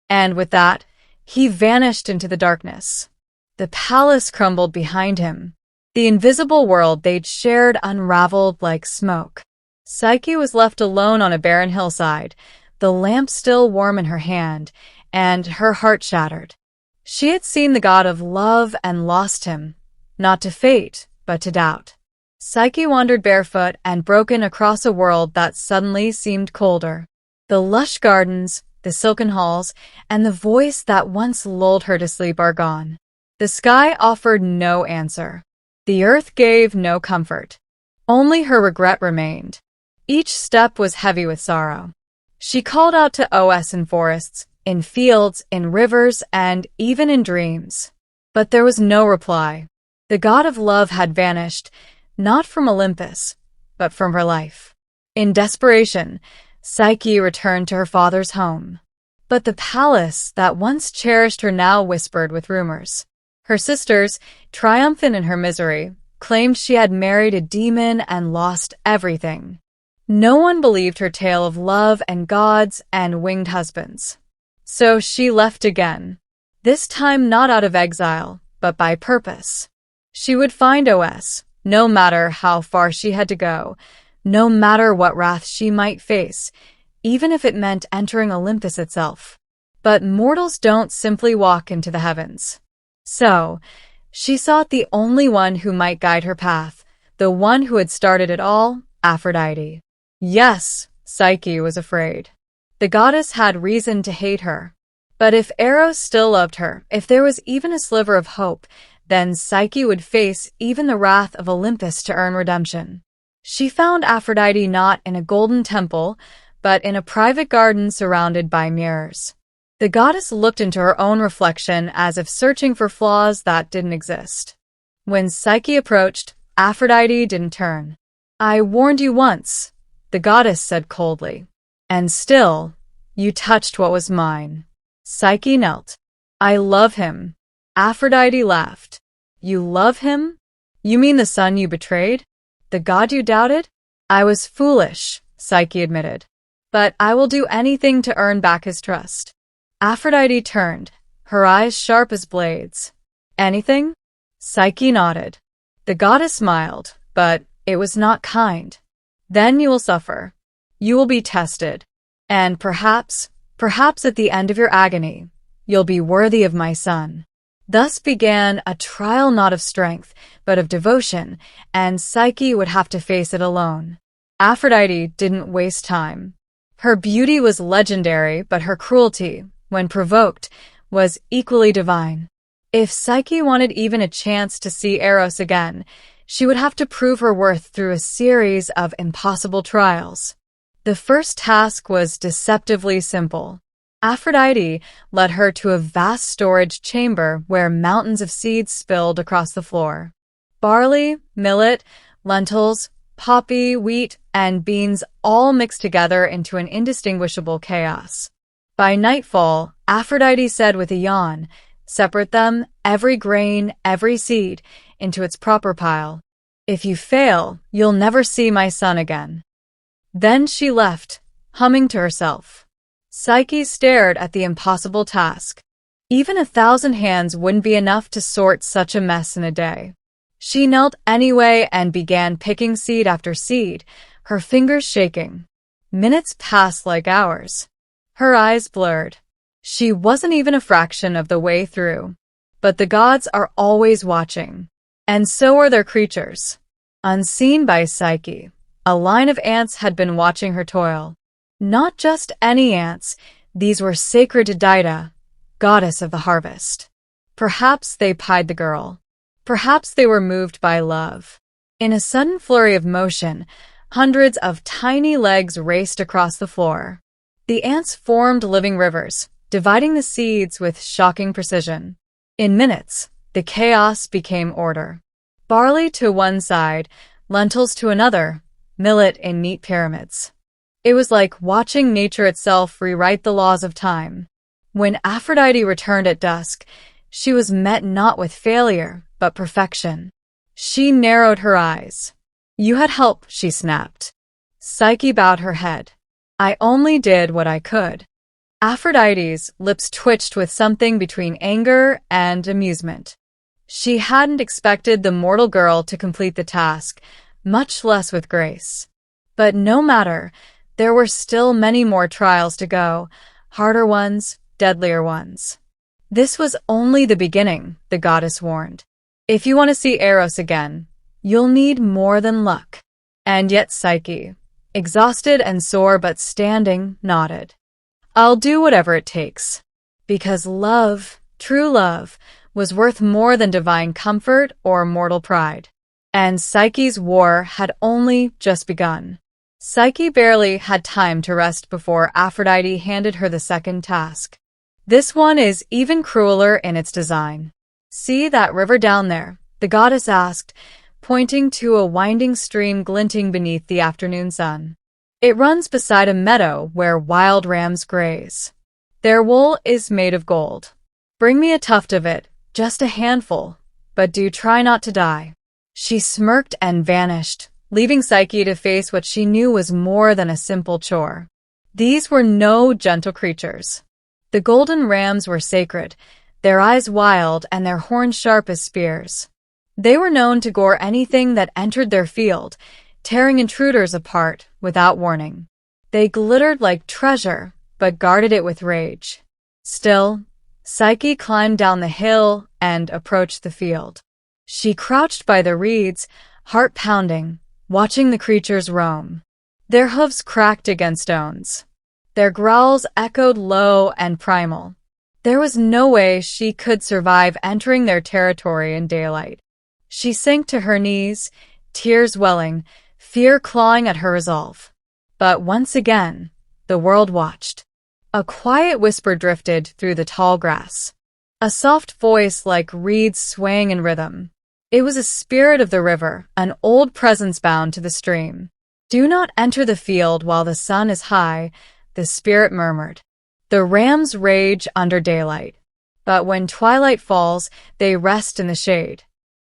And with that, he vanished into the darkness. The palace crumbled behind him. The invisible world they'd shared unraveled like smoke. Psyche was left alone on a barren hillside, the lamp still warm in her hand, and her heart shattered. She had seen the god of love and lost him, not to fate, but to doubt. Psyche wandered barefoot and broken across a world that suddenly seemed colder. The lush gardens, the silken halls, and the voice that once lulled her to sleep are gone. The sky offered no answer. The earth gave no comfort. Only her regret remained. Each step was heavy with sorrow. She called out to Os in forests, in fields, in rivers, and even in dreams. But there was no reply. The god of love had vanished, not from Olympus, but from her life. In desperation, Psyche returned to her father's home. But the palace that once cherished her now whispered with rumors. Her sisters, triumphant in her misery, claimed she had married a demon and lost everything. No one believed her tale of love and gods and winged husbands. So she left again, this time not out of exile, but by purpose. She would find Os, no matter how far she had to go, no matter what wrath she might face, even if it meant entering Olympus itself. But mortals don't simply walk into the heavens. So, she sought the only one who might guide her path, the one who had started it all, Aphrodite. Yes, Psyche was afraid. The goddess had reason to hate her. But if Eros still loved her, if there was even a sliver of hope, then Psyche would face even the wrath of Olympus to earn redemption. She found Aphrodite not in a golden temple, but in a private garden surrounded by mirrors. The goddess looked into her own reflection as if searching for flaws that didn't exist. When Psyche approached, Aphrodite didn't turn. "I warned you once," the goddess said coldly. "And still, you touched what was mine." Psyche knelt. "I love him." Aphrodite laughed. "You love him? You mean the son you betrayed? The god you doubted?" "I was foolish," Psyche admitted. "But I will do anything to earn back his trust." Aphrodite turned, her eyes sharp as blades. "Anything?" Psyche nodded. The goddess smiled, but it was not kind. "Then you will suffer. You will be tested. And perhaps at the end of your agony, you'll be worthy of my son." Thus began a trial not of strength, but of devotion, and Psyche would have to face it alone. Aphrodite didn't waste time. Her beauty was legendary, but her cruelty, when provoked, was equally divine. If Psyche wanted even a chance to see Eros again, she would have to prove her worth through a series of impossible trials. The first task was deceptively simple. Aphrodite led her to a vast storage chamber where mountains of seeds spilled across the floor. Barley, millet, lentils, poppy, wheat, and beans all mixed together into an indistinguishable chaos. By nightfall, Aphrodite said with a yawn, "Separate them, every grain, every seed, into its proper pile. If you fail, you'll never see my son again." Then she left, humming to herself. Psyche stared at the impossible task. Even 1,000 hands wouldn't be enough to sort such a mess in a day. She knelt anyway and began picking seed after seed, her fingers shaking. Minutes passed like hours. Her eyes blurred. She wasn't even a fraction of the way through. But the gods are always watching. And so are their creatures. Unseen by Psyche, a line of ants had been watching her toil. Not just any ants, these were sacred to Dido, goddess of the harvest. Perhaps they pied the girl. Perhaps they were moved by love. In a sudden flurry of motion, hundreds of tiny legs raced across the floor. The ants formed living rivers, dividing the seeds with shocking precision. In minutes, the chaos became order. Barley to one side, lentils to another, millet in neat pyramids. It was like watching nature itself rewrite the laws of time. When Aphrodite returned at dusk, she was met not with failure, but perfection. She narrowed her eyes. "You had help," she snapped. Psyche bowed her head. "I only did what I could." Aphrodite's lips twitched with something between anger and amusement. She hadn't expected the mortal girl to complete the task, much less with grace. But no matter, there were still many more trials to go, harder ones, deadlier ones. This was only the beginning, the goddess warned. If you want to see Eros again, you'll need more than luck. And yet Psyche, exhausted and sore but standing, nodded. "I'll do whatever it takes." Because love, true love, was worth more than divine comfort or mortal pride. And Psyche's war had only just begun. Psyche barely had time to rest before Aphrodite handed her the second task. "This one is even crueler in its design. See that river down there?" the goddess asked, pointing to a winding stream glinting beneath the afternoon sun. "It runs beside a meadow where wild rams graze. Their wool is made of gold. Bring me a tuft of it, just a handful, but do try not to die." She smirked and vanished, leaving Psyche to face what she knew was more than a simple chore. These were no gentle creatures. The golden rams were sacred, their eyes wild and their horns sharp as spears. They were known to gore anything that entered their field, tearing intruders apart without warning. They glittered like treasure, but guarded it with rage. Still, Psyche climbed down the hill and approached the field. She crouched by the reeds, heart pounding, watching the creatures roam. Their hooves cracked against stones. Their growls echoed low and primal. There was no way she could survive entering their territory in daylight. She sank to her knees, tears welling, fear clawing at her resolve. But once again, the world watched. A quiet whisper drifted through the tall grass. A soft voice like reeds swaying in rhythm. It was a spirit of the river, an old presence bound to the stream. "Do not enter the field while the sun is high," the spirit murmured. "The rams rage under daylight, but when twilight falls, they rest in the shade.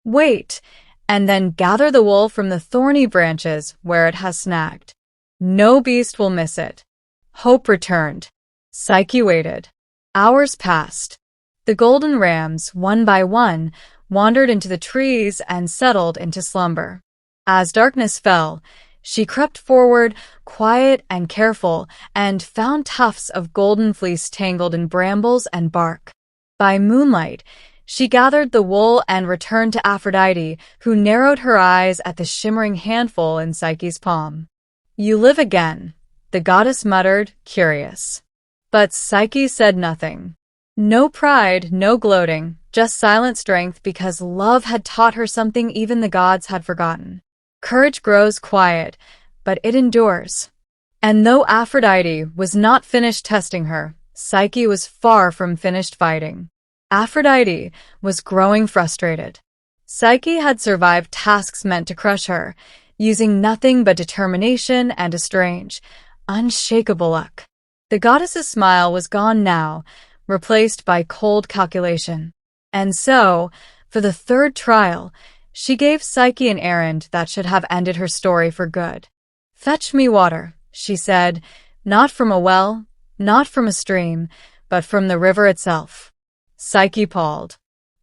Wait, and then gather the wool from the thorny branches where it has snagged. No beast will miss it." Hope returned. Psyche waited. Hours passed. The golden rams, one by one, wandered into the trees and settled into slumber. As darkness fell, she crept forward, quiet and careful, and found tufts of golden fleece tangled in brambles and bark. By moonlight, she gathered the wool and returned to Aphrodite, who narrowed her eyes at the shimmering handful in Psyche's palm. "You live again," the goddess muttered, curious. But Psyche said nothing. No pride, no gloating, just silent strength because love had taught her something even the gods had forgotten. Courage grows quiet, but it endures. And though Aphrodite was not finished testing her, Psyche was far from finished fighting. Aphrodite was growing frustrated. Psyche had survived tasks meant to crush her, using nothing but determination and a strange, unshakable luck. The goddess's smile was gone now, replaced by cold calculation. And so, for the third trial, she gave Psyche an errand that should have ended her story for good. "Fetch me water," she said, "not from a well, not from a stream, but from the river itself." Psyche palled.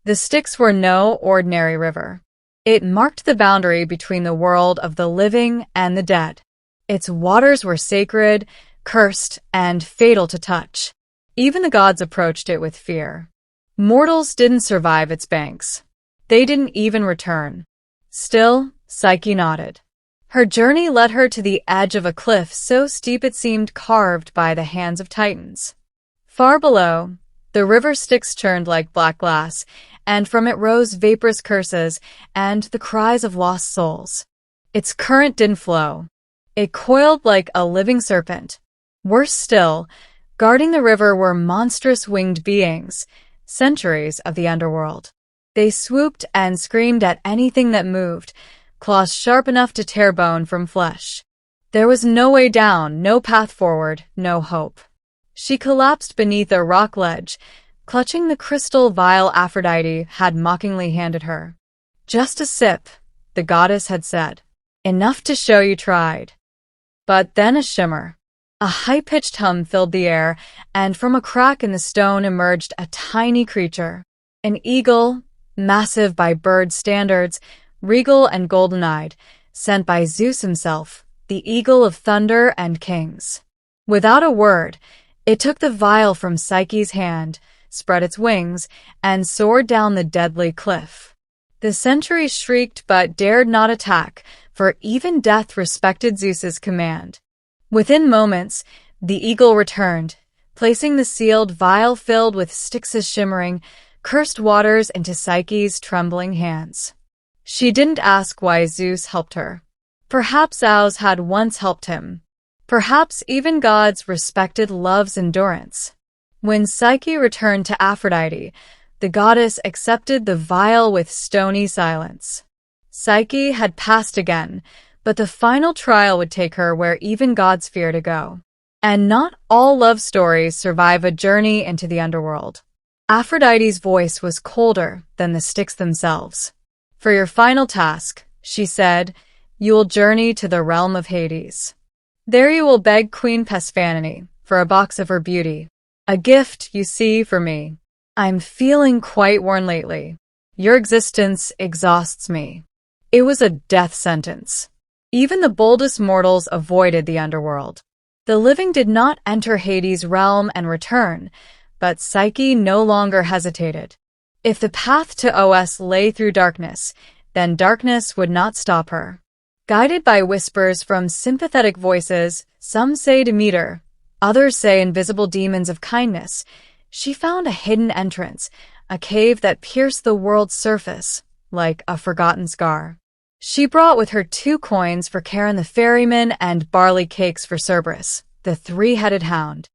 The Styx were no ordinary river. It marked the boundary between the world of the living and the dead. Its waters were sacred, cursed, and fatal to touch. Even the gods approached it with fear. Mortals didn't survive its banks. They didn't even return. Still, Psyche nodded. Her journey led her to the edge of a cliff so steep it seemed carved by the hands of titans. Far below, the river Styx churned like black glass, and from it rose vaporous curses and the cries of lost souls. Its current didn't flow. It coiled like a living serpent. Worse still, guarding the river were monstrous winged beings, centuries of the underworld. They swooped and screamed at anything that moved, claws sharp enough to tear bone from flesh. There was no way down, no path forward, no hope. She collapsed beneath a rock ledge, clutching the crystal vial Aphrodite had mockingly handed her. "Just a sip," the goddess had said. "Enough to show you tried." But then a shimmer. A high-pitched hum filled the air, and from a crack in the stone emerged a tiny creature. An eagle, massive by bird standards, regal and golden-eyed, sent by Zeus himself, the eagle of thunder and kings. Without a word, it took the vial from Psyche's hand, spread its wings, and soared down the deadly cliff. The centuries shrieked but dared not attack, for even death respected Zeus's command. Within moments, the eagle returned, placing the sealed vial filled with Styx's shimmering, cursed waters into Psyche's trembling hands. She didn't ask why Zeus helped her. Perhaps Zeus had once helped him. Perhaps even gods respected love's endurance. When Psyche returned to Aphrodite, the goddess accepted the vial with stony silence. Psyche had passed again, but the final trial would take her where even gods fear to go. And not all love stories survive a journey into the underworld. Aphrodite's voice was colder than the Styx themselves. "For your final task," she said, "you will journey to the realm of Hades. There you will beg Queen Persephone for a box of her beauty. A gift, you see, for me. I'm feeling quite worn lately. Your existence exhausts me." It was a death sentence. Even the boldest mortals avoided the underworld. The living did not enter Hades' realm and return, but Psyche no longer hesitated. If the path to Os lay through darkness, then darkness would not stop her. Guided by whispers from sympathetic voices, some say Demeter, Others say invisible demons of kindness. She found a hidden entrance, a cave that pierced the world's surface, like a forgotten scar. She brought with her 2 coins for Karen the ferryman and barley cakes for Cerberus, the 3-headed hound.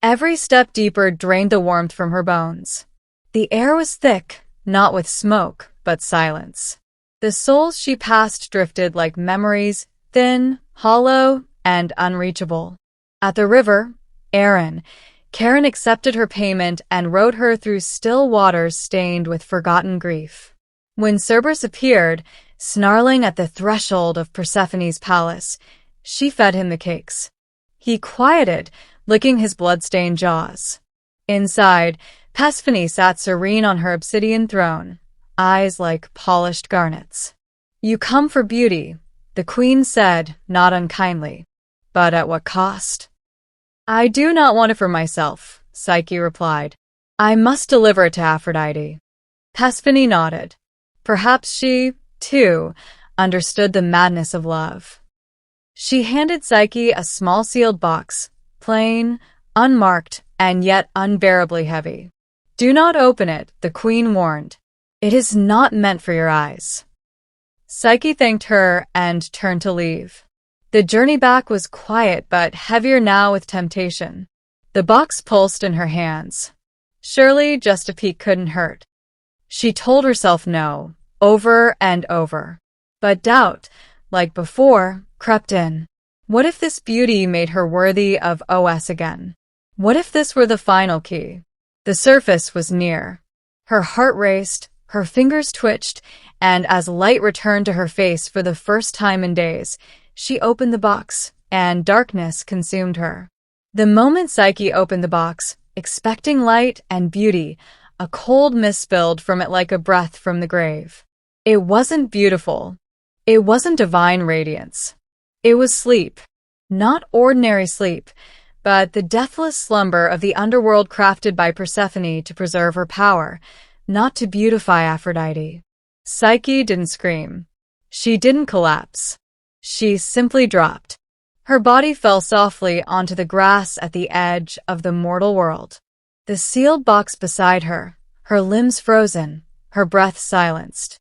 Every step deeper drained the warmth from her bones. The air was thick, not with smoke, but silence. The souls she passed drifted like memories, thin, hollow, and unreachable. At the river, Karen accepted her payment and rowed her through still waters stained with forgotten grief. When Cerberus appeared, snarling at the threshold of Persephone's palace, she fed him the cakes. He quieted, licking his blood-stained jaws. Inside, Persephone sat serene on her obsidian throne, eyes like polished garnets. "You come for beauty," the queen said, not unkindly. "But at what cost?" "I do not want it for myself," Psyche replied. "I must deliver it to Aphrodite." Persephone nodded. Perhaps she, too, understood the madness of love. She handed Psyche a small sealed box, plain, unmarked, and yet unbearably heavy. "Do not open it," the queen warned. "It is not meant for your eyes." Psyche thanked her and turned to leave. The journey back was quiet but heavier now with temptation. The box pulsed in her hands. Surely just a peek couldn't hurt. She told herself no, over and over. But doubt, like before, crept in. What if this beauty made her worthy of OS again? What if this were the final key? The surface was near. Her heart raced, her fingers twitched, and as light returned to her face for the first time in days, she opened the box, and darkness consumed her. The moment Psyche opened the box, expecting light and beauty, a cold mist spilled from it like a breath from the grave. It wasn't beautiful. It wasn't divine radiance. It was sleep. Not ordinary sleep, but the deathless slumber of the underworld crafted by Persephone to preserve her power, not to beautify Aphrodite. Psyche didn't scream. She didn't collapse. She simply dropped. Her body fell softly onto the grass at the edge of the mortal world. The sealed box beside her, her limbs frozen, her breath silenced.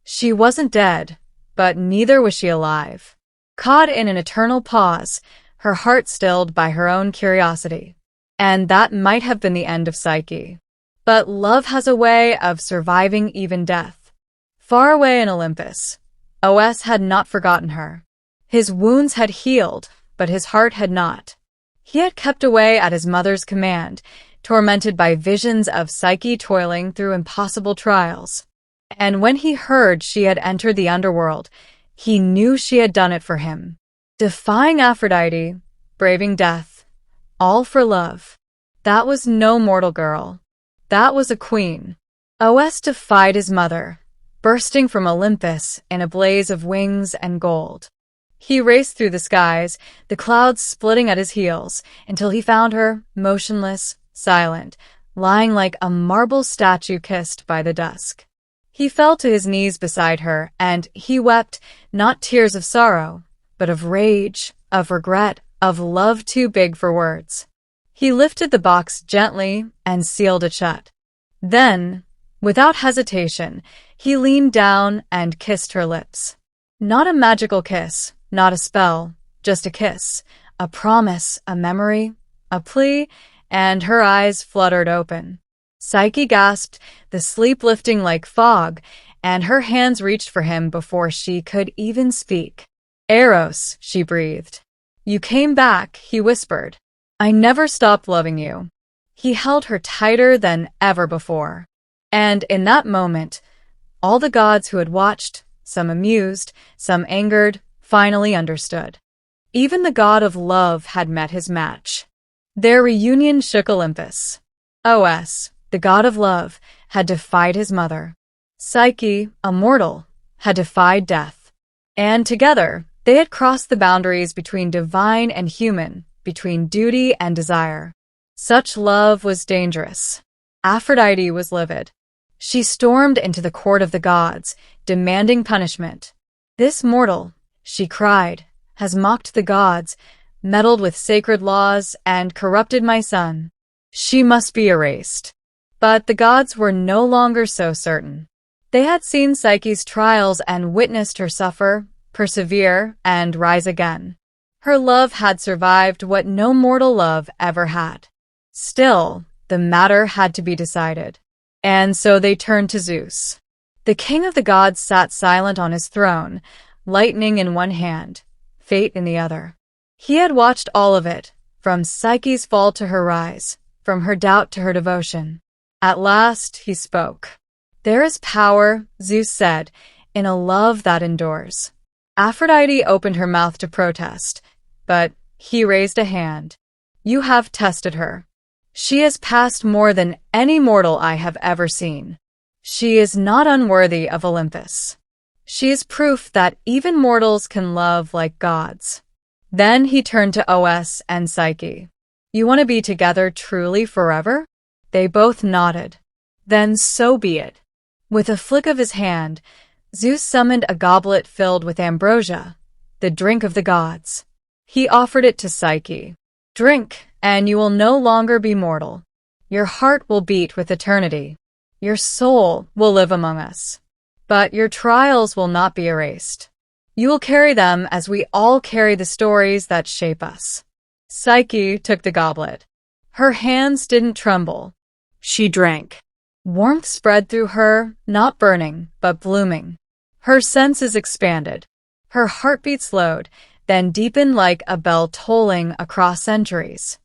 She wasn't dead, but neither was she alive. Caught in an eternal pause, her heart stilled by her own curiosity. And that might have been the end of Psyche. But love has a way of surviving even death. Far away in Olympus, OS had not forgotten her. His wounds had healed, but his heart had not. He had kept away at his mother's command, tormented by visions of Psyche toiling through impossible trials. And when he heard she had entered the underworld, he knew she had done it for him. Defying Aphrodite, braving death, all for love. That was no mortal girl. That was a queen. OS defied his mother, bursting from Olympus in a blaze of wings and gold. He raced through the skies, the clouds splitting at his heels, until he found her, motionless, silent, lying like a marble statue kissed by the dusk. He fell to his knees beside her, and he wept, not tears of sorrow, but of rage, of regret, of love too big for words. He lifted the box gently and sealed it shut. Then, without hesitation, he leaned down and kissed her lips. Not a magical kiss, not a spell, just a kiss, a promise, a memory, a plea, and her eyes fluttered open. Psyche gasped, the sleep lifting like fog, and her hands reached for him before she could even speak. "Eros," she breathed. "You came back," he whispered. "I never stopped loving you." He held her tighter than ever before. And in that moment, all the gods who had watched, some amused, some angered, finally understood. Even the god of love had met his match. Their reunion shook Olympus. OS, the god of love, had defied his mother. Psyche, a mortal, had defied death. And together, they had crossed the boundaries between divine and human, between duty and desire. Such love was dangerous. Aphrodite was livid. She stormed into the court of the gods, demanding punishment. "This mortal," she cried, "has mocked the gods, meddled with sacred laws, and corrupted my son. She must be erased. But the gods were no longer so certain. They had seen Psyche's trials and witnessed her suffer, persevere, and rise again. Her love had survived what no mortal love ever had. Still, the matter had to be decided. And so they turned to Zeus. The king of the gods sat silent on his throne, lightning in one hand, fate in the other. He had watched all of it, from Psyche's fall to her rise, from her doubt to her devotion. At last, he spoke. "There is power," Zeus said, "in a love that endures." Aphrodite opened her mouth to protest, but he raised a hand. "You have tested her. She has passed more than any mortal I have ever seen. She is not unworthy of Olympus. She is proof that even mortals can love like gods." Then he turned to Os and Psyche. "You want to be together truly forever?" They both nodded. "Then so be it." With a flick of his hand, Zeus summoned a goblet filled with ambrosia, the drink of the gods. He offered it to Psyche. "Drink, and you will no longer be mortal. Your heart will beat with eternity. Your soul will live among us. But your trials will not be erased. You will carry them as we all carry the stories that shape us." Psyche took the goblet. Her hands didn't tremble. She drank. Warmth spread through her, not burning, but blooming. Her senses expanded. Her heartbeat slowed, then deepened like a bell tolling across centuries.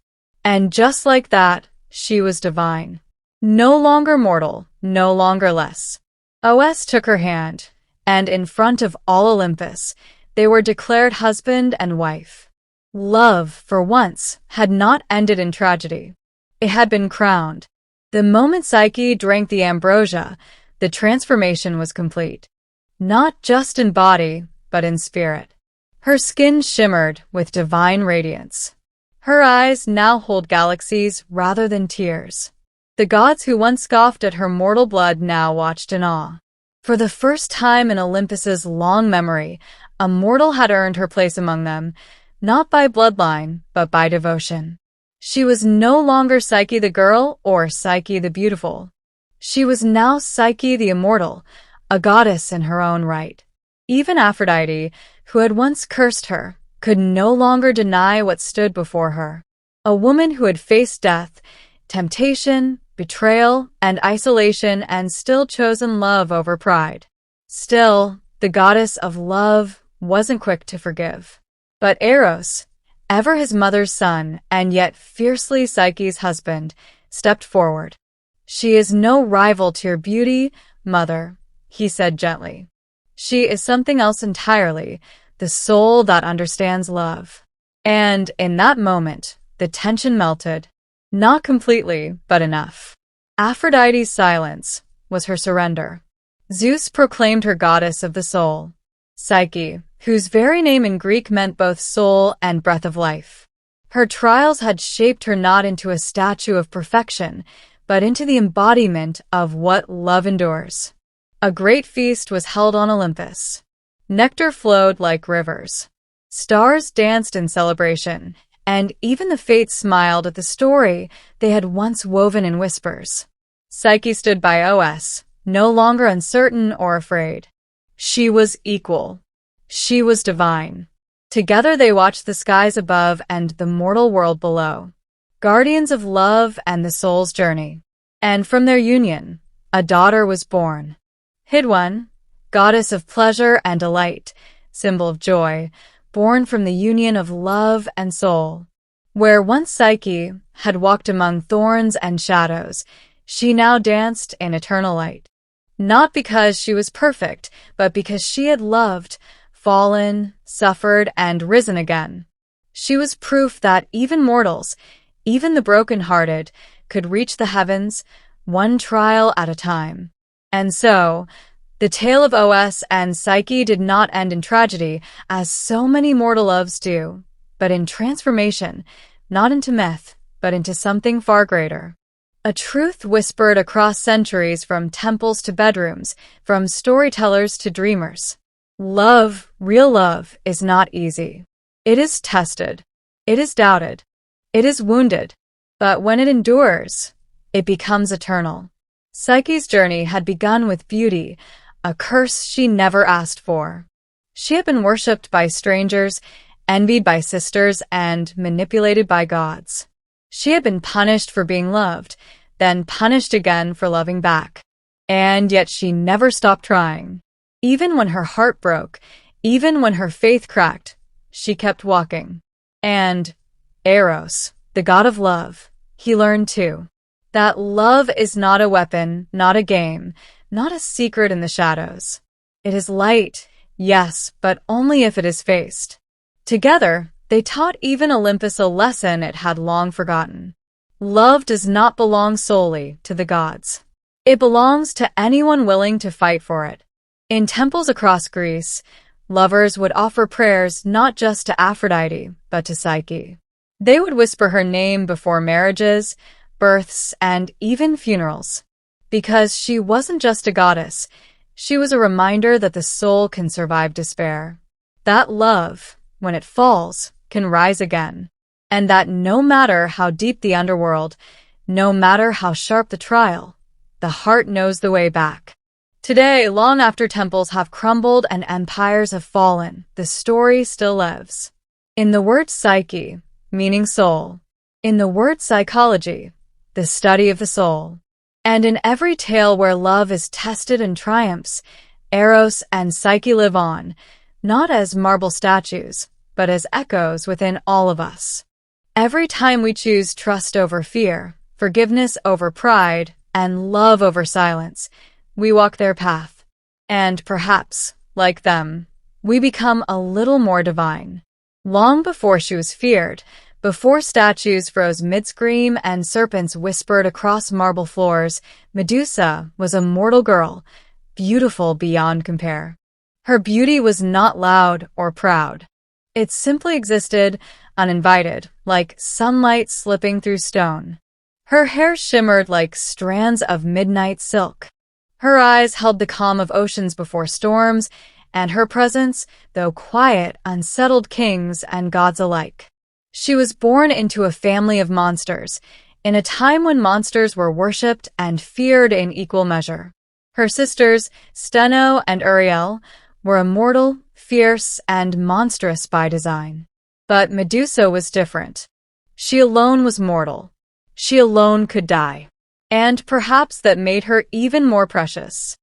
And just like that, she was divine. No longer mortal, no longer less. Os took her hand, and in front of all Olympus, they were declared husband and wife. Love, for once, had not ended in tragedy. It had been crowned. The moment Psyche drank the ambrosia, the transformation was complete. Not just in body, but in spirit. Her skin shimmered with divine radiance. Her eyes now hold galaxies rather than tears. The gods who once scoffed at her mortal blood now watched in awe. For the first time in Olympus's long memory, a mortal had earned her place among them, not by bloodline, but by devotion. She was no longer Psyche the girl or Psyche the beautiful. She was now Psyche the immortal, a goddess in her own right. Even Aphrodite, who had once cursed her, could no longer deny what stood before her. A woman who had faced death, temptation, betrayal, and isolation and still chosen love over pride. Still, the goddess of love wasn't quick to forgive. But Eros, ever his mother's son and yet fiercely Psyche's husband, stepped forward. "She is no rival to your beauty, mother," he said gently. "She is something else entirely, the soul that understands love." And in that moment, the tension melted. Not completely, but enough. Aphrodite's silence was her surrender. Zeus proclaimed her goddess of the soul. Psyche, whose very name in Greek meant both soul and breath of life. Her trials had shaped her not into a statue of perfection, but into the embodiment of what love endures. A great feast was held on Olympus. Nectar flowed like rivers. Stars danced in celebration, and even the fates smiled at the story they had once woven in whispers. Psyche stood by Os, no longer uncertain or afraid. She was equal. She was divine. Together they watched the skies above and the mortal world below, guardians of love and the soul's journey. And from their union, a daughter was born. Hidwan, goddess of pleasure and delight, symbol of joy, born from the union of love and soul. Where once Psyche had walked among thorns and shadows, she now danced in eternal light. Not because she was perfect, but because she had loved, fallen, suffered, and risen again. She was proof that even mortals, even the broken-hearted, could reach the heavens, one trial at a time. And so, the tale of Os and Psyche did not end in tragedy, as so many mortal loves do, but in transformation, not into myth, but into something far greater. A truth whispered across centuries, from temples to bedrooms, from storytellers to dreamers. Love, real love, is not easy. It is tested. It is doubted. It is wounded. But when it endures, it becomes eternal. Psyche's journey had begun with beauty, a curse she never asked for. She had been worshipped by strangers, envied by sisters, and manipulated by gods. She had been punished for being loved, then punished again for loving back. And yet she never stopped trying. Even when her heart broke, even when her faith cracked, she kept walking. And Eros, the god of love, he learned too. That love is not a weapon, not a game, not a secret in the shadows. It is light, yes, but only if it is faced. Together, they taught even Olympus a lesson it had long forgotten. Love does not belong solely to the gods. It belongs to anyone willing to fight for it. In temples across Greece, lovers would offer prayers not just to Aphrodite, but to Psyche. They would whisper her name before marriages, births, and even funerals. Because she wasn't just a goddess, she was a reminder that the soul can survive despair. That love, when it falls, can rise again. And that no matter how deep the underworld, no matter how sharp the trial, the heart knows the way back. Today, long after temples have crumbled and empires have fallen, the story still lives. In the word psyche, meaning soul. In the word psychology, the study of the soul. And in every tale where love is tested and triumphs, Eros and Psyche live on, not as marble statues, but as echoes within all of us. Every time we choose trust over fear, forgiveness over pride, and love over silence, we walk their path. And perhaps, like them, we become a little more divine. Long before she was feared, before statues froze mid-scream and serpents whispered across marble floors, Medusa was a mortal girl, beautiful beyond compare. Her beauty was not loud or proud. It simply existed, uninvited, like sunlight slipping through stone. Her hair shimmered like strands of midnight silk. Her eyes held the calm of oceans before storms, and her presence, though quiet, unsettled kings and gods alike. She was born into a family of monsters, in a time when monsters were worshipped and feared in equal measure. Her sisters, Steno and Uriel, were immortal, fierce, and monstrous by design. But Medusa was different. She alone was mortal. She alone could die. And perhaps that made her even more precious.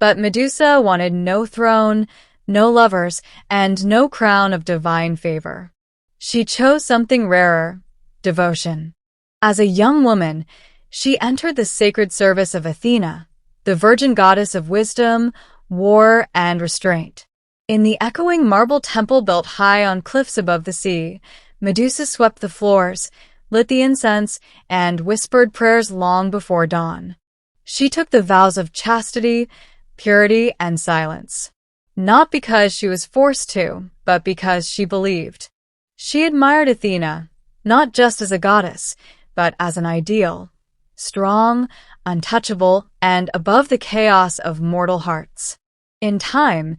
But Medusa wanted no throne, no lovers, and no crown of divine favor. She chose something rarer, devotion. As a young woman, she entered the sacred service of Athena, the virgin goddess of wisdom, war, and restraint. In the echoing marble temple built high on cliffs above the sea, Medusa swept the floors, lit the incense, and whispered prayers long before dawn. She took the vows of chastity, purity, and silence. Not because she was forced to, but because she believed. She admired Athena, not just as a goddess, but as an ideal. Strong, untouchable, and above the chaos of mortal hearts. In time,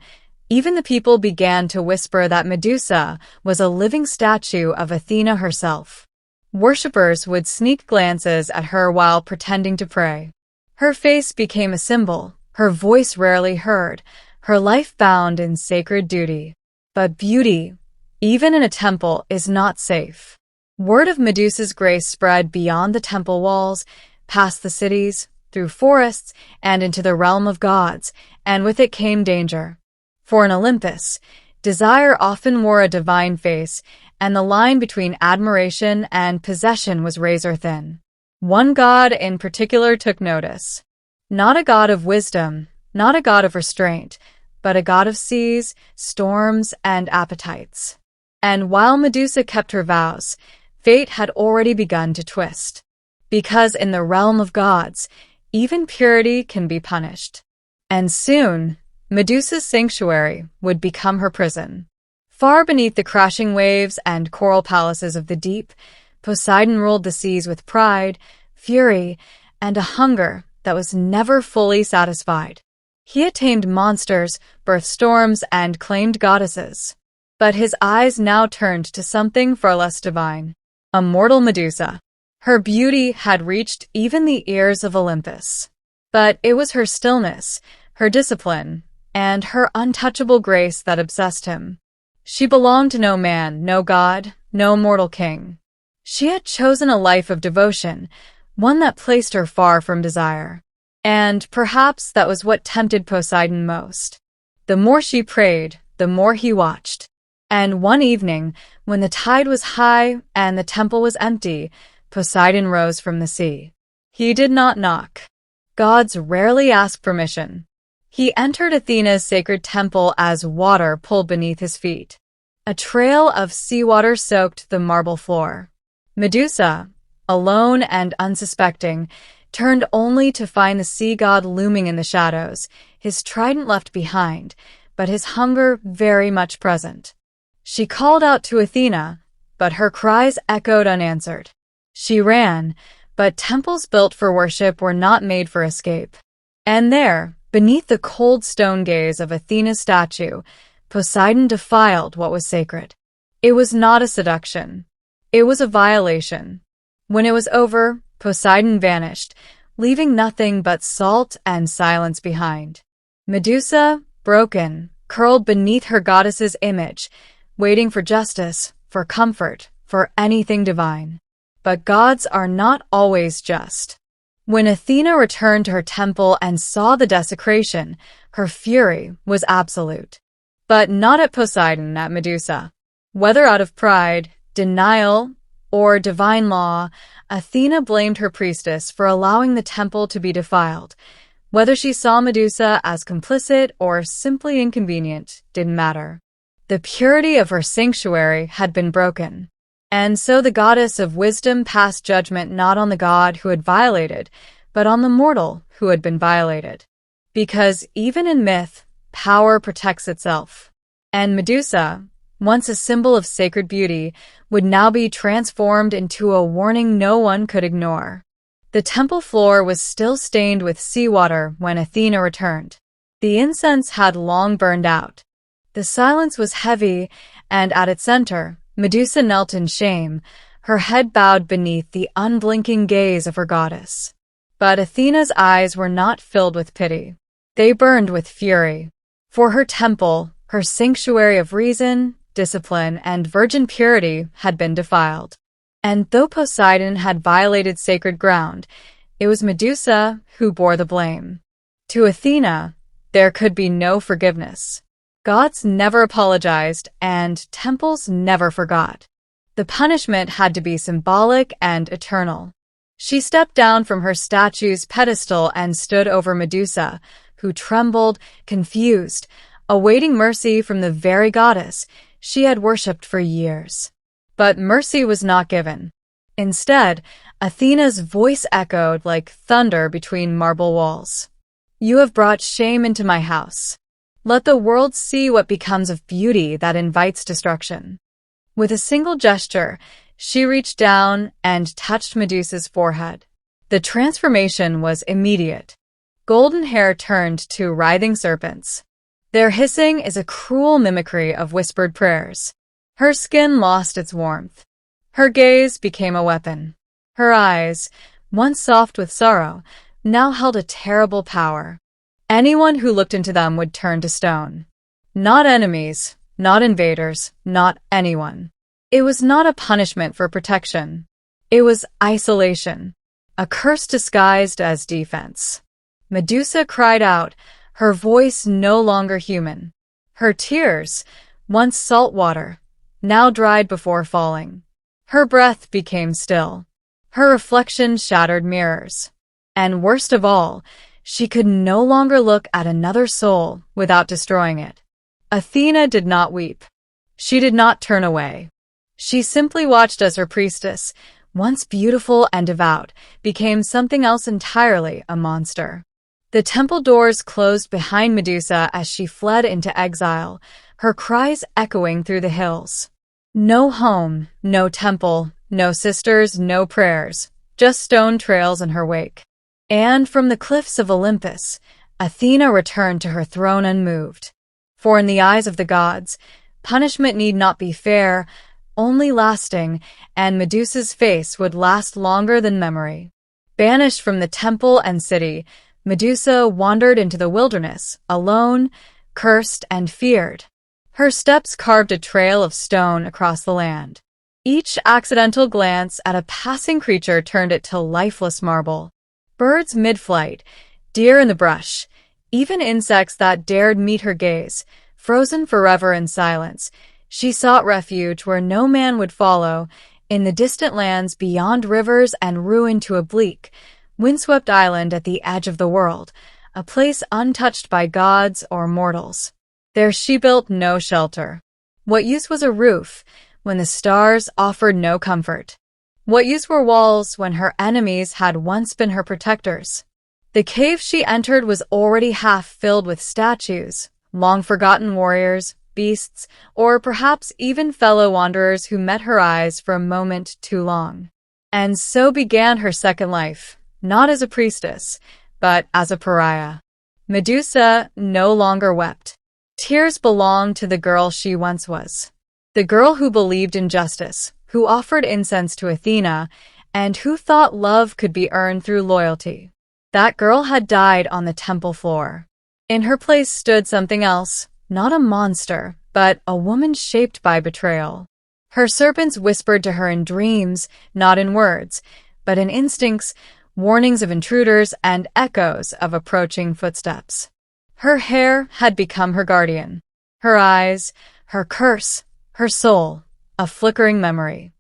even the people began to whisper that Medusa was a living statue of Athena herself. Worshippers would sneak glances at her while pretending to pray. Her face became a symbol, her voice rarely heard, her life bound in sacred duty. But beauty, even in a temple, is not safe. Word of Medusa's grace spread beyond the temple walls, past the cities, through forests, and into the realm of gods, and with it came danger. For in Olympus, desire often wore a divine face, and the line between admiration and possession was razor thin. One god in particular took notice. Not a god of wisdom, not a god of restraint, but a god of seas, storms, and appetites. And while Medusa kept her vows, fate had already begun to twist. Because in the realm of gods, even purity can be punished. And soon, Medusa's sanctuary would become her prison. Far beneath the crashing waves and coral palaces of the deep, Poseidon ruled the seas with pride, fury, and a hunger that was never fully satisfied. He had tamed monsters, birthed storms, and claimed goddesses. But his eyes now turned to something far less divine. A mortal Medusa. Her beauty had reached even the ears of Olympus. But it was her stillness, her discipline, and her untouchable grace that obsessed him. She belonged to no man, no god, no mortal king. She had chosen a life of devotion, one that placed her far from desire. And perhaps that was what tempted Poseidon most. The more she prayed, the more he watched. And one evening, when the tide was high and the temple was empty, Poseidon rose from the sea. He did not knock. Gods rarely ask permission. He entered Athena's sacred temple as water pulled beneath his feet. A trail of seawater soaked the marble floor. Medusa, alone and unsuspecting, turned only to find the sea god looming in the shadows, his trident left behind, but his hunger very much present. She called out to Athena, but her cries echoed unanswered. She ran, but temples built for worship were not made for escape. And there, beneath the cold stone gaze of Athena's statue, Poseidon defiled what was sacred. It was not a seduction. It was a violation. When it was over, Poseidon vanished, leaving nothing but salt and silence behind. Medusa, broken, curled beneath her goddess's image, waiting for justice, for comfort, for anything divine. But gods are not always just. When Athena returned to her temple and saw the desecration, her fury was absolute. But not at Poseidon, at Medusa. Whether out of pride, denial, or divine law, Athena blamed her priestess for allowing the temple to be defiled. Whether she saw Medusa as complicit or simply inconvenient didn't matter. The purity of her sanctuary had been broken. And so the goddess of wisdom passed judgment not on the god who had violated, but on the mortal who had been violated. Because even in myth, power protects itself. And Medusa, once a symbol of sacred beauty, would now be transformed into a warning no one could ignore. The temple floor was still stained with seawater when Athena returned. The incense had long burned out. The silence was heavy, and at its center, Medusa knelt in shame, her head bowed beneath the unblinking gaze of her goddess. But Athena's eyes were not filled with pity. They burned with fury. For her temple, her sanctuary of reason, discipline, and virgin purity had been defiled. And though Poseidon had violated sacred ground, it was Medusa who bore the blame. To Athena, there could be no forgiveness. Gods never apologized, and temples never forgot. The punishment had to be symbolic and eternal. She stepped down from her statue's pedestal and stood over Medusa, who trembled, confused, awaiting mercy from the very goddess she had worshipped for years. But mercy was not given. Instead, Athena's voice echoed like thunder between marble walls. "You have brought shame into my house. Let the world see what becomes of beauty that invites destruction." With a single gesture, she reached down and touched Medusa's forehead. The transformation was immediate. Golden hair turned to writhing serpents. Their hissing is a cruel mimicry of whispered prayers. Her skin lost its warmth. Her gaze became a weapon. Her eyes, once soft with sorrow, now held a terrible power. Anyone who looked into them would turn to stone. Not enemies, not invaders, not anyone. It was not a punishment for protection. It was isolation, a curse disguised as defense. Medusa cried out, her voice no longer human. Her tears, once salt water, now dried before falling. Her breath became still. Her reflection shattered mirrors. And worst of all, she could no longer look at another soul without destroying it. Athena did not weep. She did not turn away. She simply watched as her priestess, once beautiful and devout, became something else entirely, a monster. The temple doors closed behind Medusa as she fled into exile, her cries echoing through the hills. No home, no temple, no sisters, no prayers, just stone trails in her wake. And from the cliffs of Olympus, Athena returned to her throne unmoved. For in the eyes of the gods, Punishment need not be fair, only lasting, and Medusa's face would last longer than memory. Banished from the temple and city, Medusa wandered into the wilderness, alone, cursed, and feared. Her steps carved a trail of stone across the land. Each accidental glance at a passing creature turned it to lifeless marble. Birds mid-flight, deer in the brush, even insects that dared meet her gaze, frozen forever in silence, she sought refuge where no man would follow, in the distant lands beyond rivers and ruin to a bleak, windswept island at the edge of the world, a place untouched by gods or mortals. There she built no shelter. What use was a roof when the stars offered no comfort? What use were walls when her enemies had once been her protectors? The cave she entered was already half filled with statues, long-forgotten warriors, beasts, or perhaps even fellow wanderers who met her eyes for a moment too long. And so began her second life, not as a priestess, but as a pariah. Medusa no longer wept. Tears belonged to the girl she once was. The girl who believed in justice, who offered incense to Athena, and who thought love could be earned through loyalty. That girl had died on the temple floor. In her place stood something else, not a monster, but a woman shaped by betrayal. Her serpents whispered to her in dreams, not in words, but in instincts, warnings of intruders, and echoes of approaching footsteps. Her hair had become her guardian. Her eyes, her curse, her soul, a flickering memory.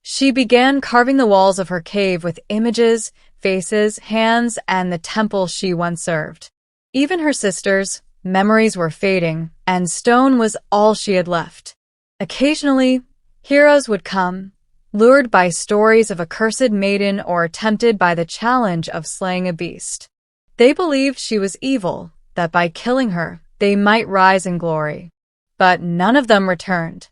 She began carving the walls of her cave with images, faces, hands, and the temple she once served. Even her sisters, memories were fading, and stone was all she had left. Occasionally, heroes would come, lured by stories of a cursed maiden or tempted by the challenge of slaying a beast. They believed she was evil, that by killing her, they might rise in glory. But none of them returned.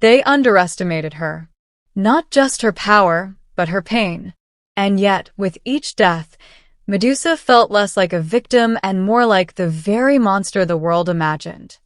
They underestimated her. Not just her power, but her pain. And yet, with each death, Medusa felt less like a victim and more like the very monster the world imagined.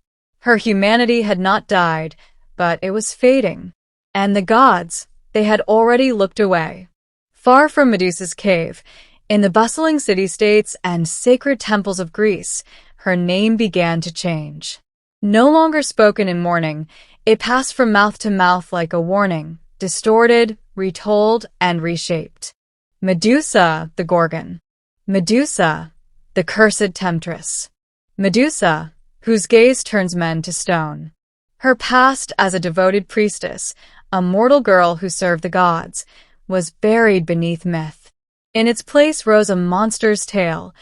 Her humanity had not died, but it was fading. And the gods, they had already looked away. Far from Medusa's cave, in the bustling city-states and sacred temples of Greece, her name began to change. No longer spoken in mourning, it passed from mouth to mouth like a warning, distorted, retold, and reshaped. Medusa, the Gorgon. Medusa, the cursed temptress. Medusa, whose gaze turns men to stone. Her past as a devoted priestess, a mortal girl who served the gods, was buried beneath myth. In its place rose a monster's tale,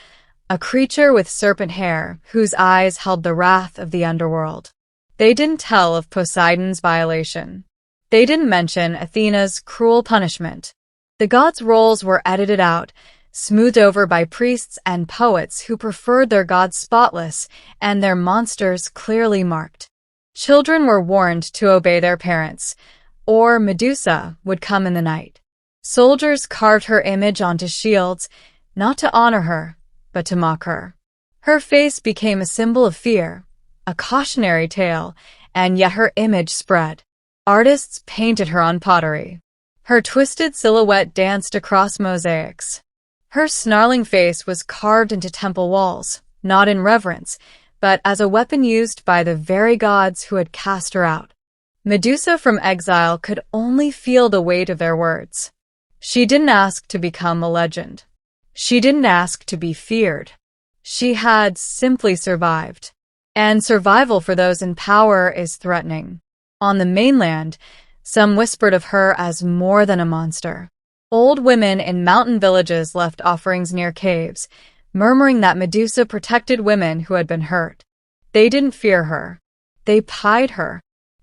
a creature with serpent hair whose eyes held the wrath of the underworld. They didn't tell of Poseidon's violation. They didn't mention Athena's cruel punishment. The gods' roles were edited out, smoothed over by priests and poets who preferred their gods spotless and their monsters clearly marked. Children were warned to obey their parents, or Medusa would come in the night. Soldiers carved her image onto shields, not to honor her, but to mock her. Her face became a symbol of fear, a cautionary tale, and yet her image spread. Artists painted her on pottery. Her twisted silhouette danced across mosaics. Her snarling face was carved into temple walls, not in reverence, but as a weapon used by the very gods who had cast her out. Medusa from exile could only feel the weight of their words. She didn't ask to become a legend. She didn't ask to be feared. She had simply survived. And survival for those in power is threatening. On the mainland, some whispered of her as more than a monster. Old women in mountain villages left offerings near caves, murmuring that Medusa protected women who had been hurt. They didn't fear her. They pied her.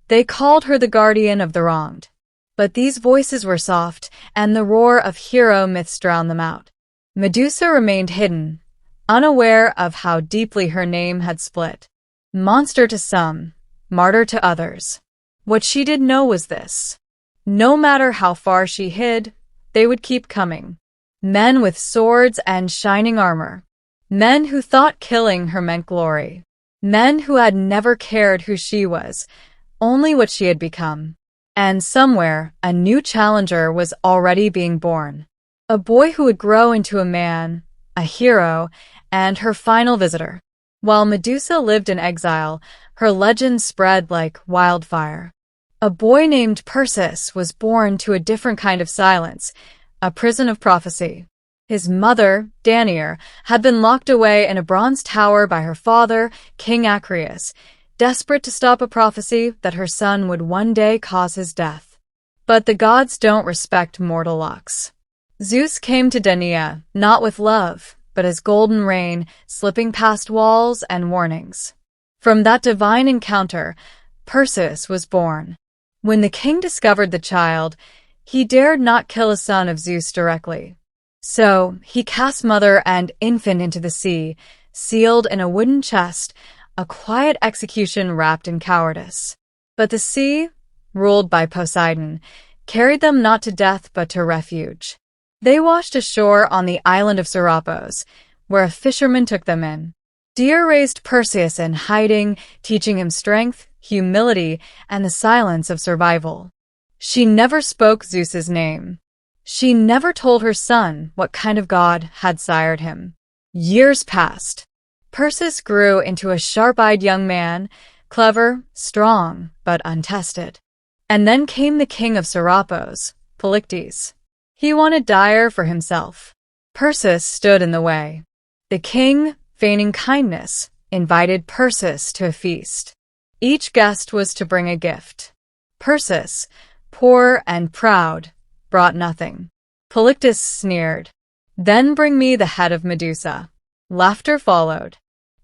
They called her the guardian of the wronged. But these voices were soft, and the roar of hero myths drowned them out. Medusa remained hidden, unaware of how deeply her name had split. Monster to some, martyr to others. What she did know was this. No matter how far she hid, they would keep coming. Men with swords and shining armor. Men who thought killing her meant glory. Men who had never cared who she was, only what she had become. And somewhere, a new challenger was already being born. A boy who would grow into a man, a hero, and her final visitor. While Medusa lived in exile, her legend spread like wildfire. A boy named Perseus was born to a different kind of silence, a prison of prophecy. His mother, Danaer, had been locked away in a bronze tower by her father, King Acreus, desperate to stop a prophecy that her son would one day cause his death. But the gods don't respect mortal lucks. Zeus came to Danaer, not with love, but as golden rain slipping past walls and warnings. From that divine encounter, Perseus was born. When the king discovered the child, he dared not kill a son of Zeus directly. So he cast mother and infant into the sea, sealed in a wooden chest, a quiet execution wrapped in cowardice. But the sea, ruled by Poseidon, carried them not to death but to refuge. They washed ashore on the island of Serapos, where a fisherman took them in. Deer raised Perseus in hiding, teaching him strength, humility, and the silence of survival. She never spoke Zeus's name. She never told her son what kind of god had sired him. Years passed. Perseus grew into a sharp-eyed young man, clever, strong, but untested. And then came the king of Serapos, Polyctes. He wanted Dire for himself. Perseus stood in the way. The king, feigning kindness, invited Perseus to a feast. Each guest was to bring a gift. Perseus, poor and proud, brought nothing. Polyctes sneered. "Then bring me the head of Medusa." Laughter followed.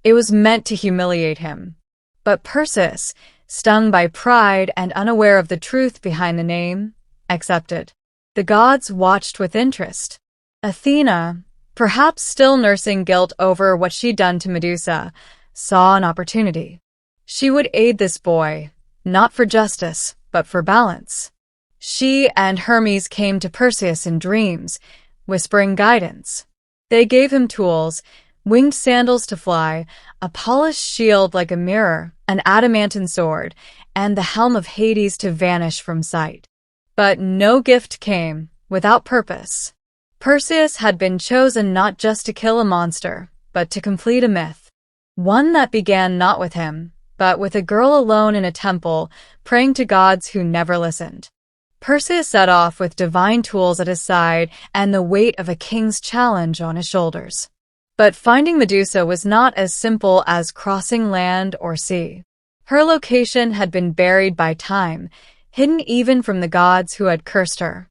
It was meant to humiliate him. But Perseus, stung by pride and unaware of the truth behind the name, accepted. The gods watched with interest. Athena, perhaps still nursing guilt over what she'd done to Medusa, saw an opportunity. She would aid this boy, not for justice, but for balance. She and Hermes came to Perseus in dreams, whispering guidance. They gave him tools, winged sandals to fly, a polished shield like a mirror, an adamantine sword, and the helm of Hades to vanish from sight. But no gift came without purpose. Perseus had been chosen not just to kill a monster, but to complete a myth. One that began not with him, but with a girl alone in a temple, praying to gods who never listened. Perseus set off with divine tools at his side and the weight of a king's challenge on his shoulders. But finding Medusa was not as simple as crossing land or sea. Her location had been buried by time, hidden even from the gods who had cursed her.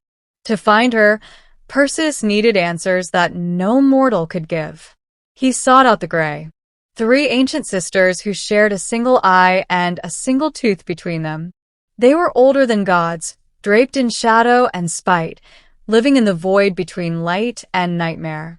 To find her, Perseus needed answers that no mortal could give. He sought out the Grey, 3 ancient sisters who shared a single eye and a single tooth between them. They were older than gods, draped in shadow and spite, living in the void between light and nightmare.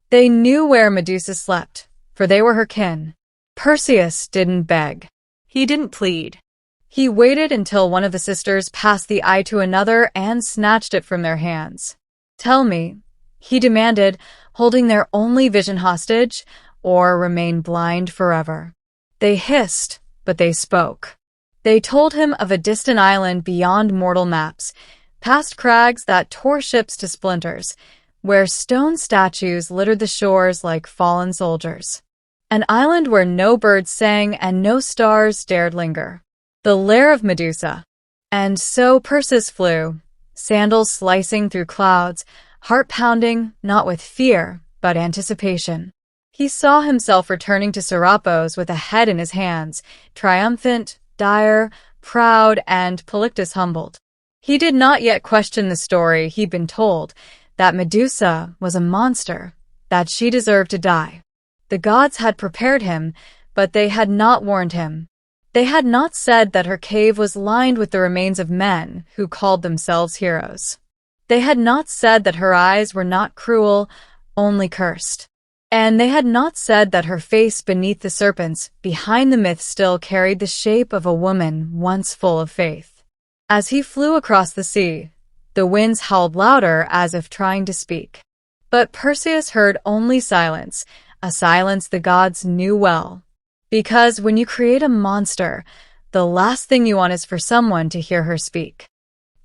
They knew where Medusa slept, for they were her kin. Perseus didn't beg. He didn't plead. He waited until one of the sisters passed the eye to another and snatched it from their hands. "Tell me," he demanded, holding their only vision hostage, "or remain blind forever." They hissed, but they spoke. They told him of a distant island beyond mortal maps, past crags that tore ships to splinters, where stone statues littered the shores like fallen soldiers. An island where no birds sang and no stars dared linger. The lair of Medusa. And so Perseus flew, sandals slicing through clouds, heart pounding, not with fear, but anticipation. He saw himself returning to Serapos with a head in his hands, triumphant, Dire, proud, and Polyctes humbled. He did not yet question the story he'd been told, that Medusa was a monster, that she deserved to die. The gods had prepared him, but they had not warned him. They had not said that her cave was lined with the remains of men who called themselves heroes. They had not said that her eyes were not cruel, only cursed. And they had not said that her face beneath the serpents, behind the myth, still carried the shape of a woman once full of faith. As he flew across the sea, the winds howled louder as if trying to speak. But Perseus heard only silence, a silence the gods knew well. Because when you create a monster, The last thing you want is for someone to hear her speak.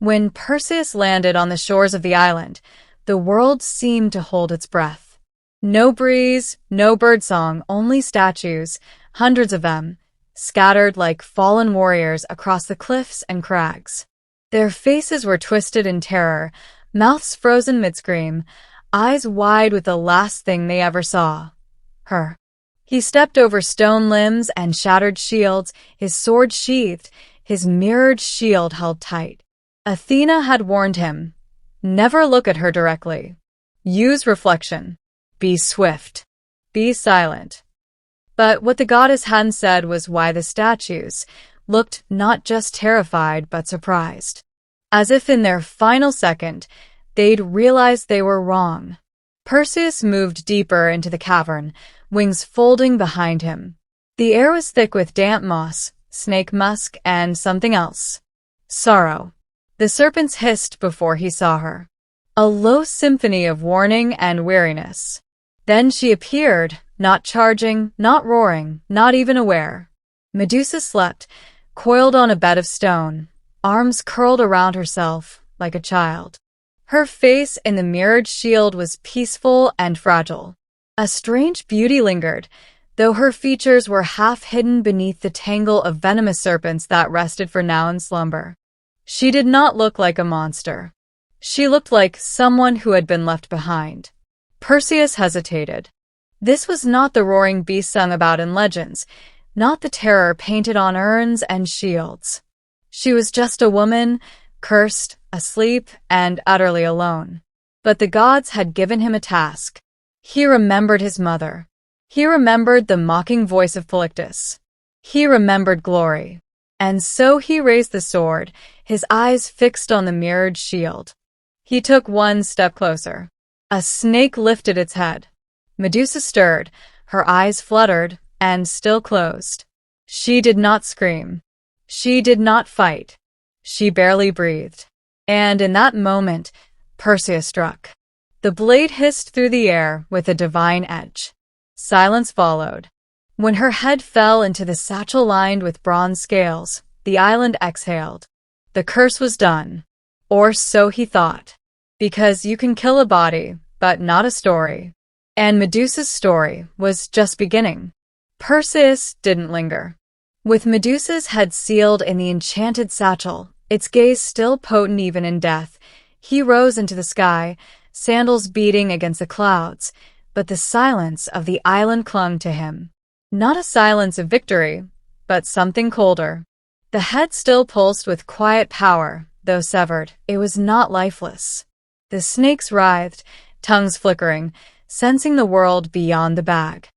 When Perseus landed on the shores of the island, the world seemed to hold its breath. No breeze, no birdsong, only statues, hundreds of them, scattered like fallen warriors across the cliffs and crags. Their faces were twisted in terror, mouths frozen mid-scream, eyes wide with the last thing they ever saw. Her. He stepped over stone limbs and shattered shields, his sword sheathed, his mirrored shield held tight. Athena had warned him, never look at her directly. Use reflection. Be swift. Be silent. But what the goddess hadn't said was why the statues looked not just terrified but surprised. As if in their final second, they'd realized they were wrong. Perseus moved deeper into the cavern, wings folding behind him. The air was thick with damp moss, snake musk, and something else. Sorrow. The serpents hissed before he saw her. A low symphony of warning and weariness. Then she appeared, not charging, not roaring, not even aware. Medusa slept, coiled on a bed of stone, arms curled around herself like a child. Her face in the mirrored shield was peaceful and fragile. A strange beauty lingered, though her features were half hidden beneath the tangle of venomous serpents that rested for now in slumber. She did not look like a monster. She looked like someone who had been left behind. Perseus hesitated. This was not the roaring beast sung about in legends, not the terror painted on urns and shields. She was just a woman, cursed, asleep, and utterly alone. But the gods had given him a task. He remembered his mother. He remembered the mocking voice of Polyctus. He remembered glory. And so he raised the sword, his eyes fixed on the mirrored shield. He took one step closer. A snake lifted its head. Medusa stirred, her eyes fluttered, and still closed. She did not scream. She did not fight. She barely breathed. And in that moment, Perseus struck. The blade hissed through the air with a divine edge. Silence followed. When her head fell into the satchel lined with bronze scales, the island exhaled. The curse was done. Or so he thought. Because you can kill a body, but not a story. And Medusa's story was just beginning. Perseus didn't linger. With Medusa's head sealed in the enchanted satchel, its gaze still potent even in death, he rose into the sky, sandals beating against the clouds, but the silence of the island clung to him. Not a silence of victory, but something colder. The head still pulsed with quiet power, though severed, it was not lifeless. The snakes writhed, tongues flickering, sensing the world beyond the bag.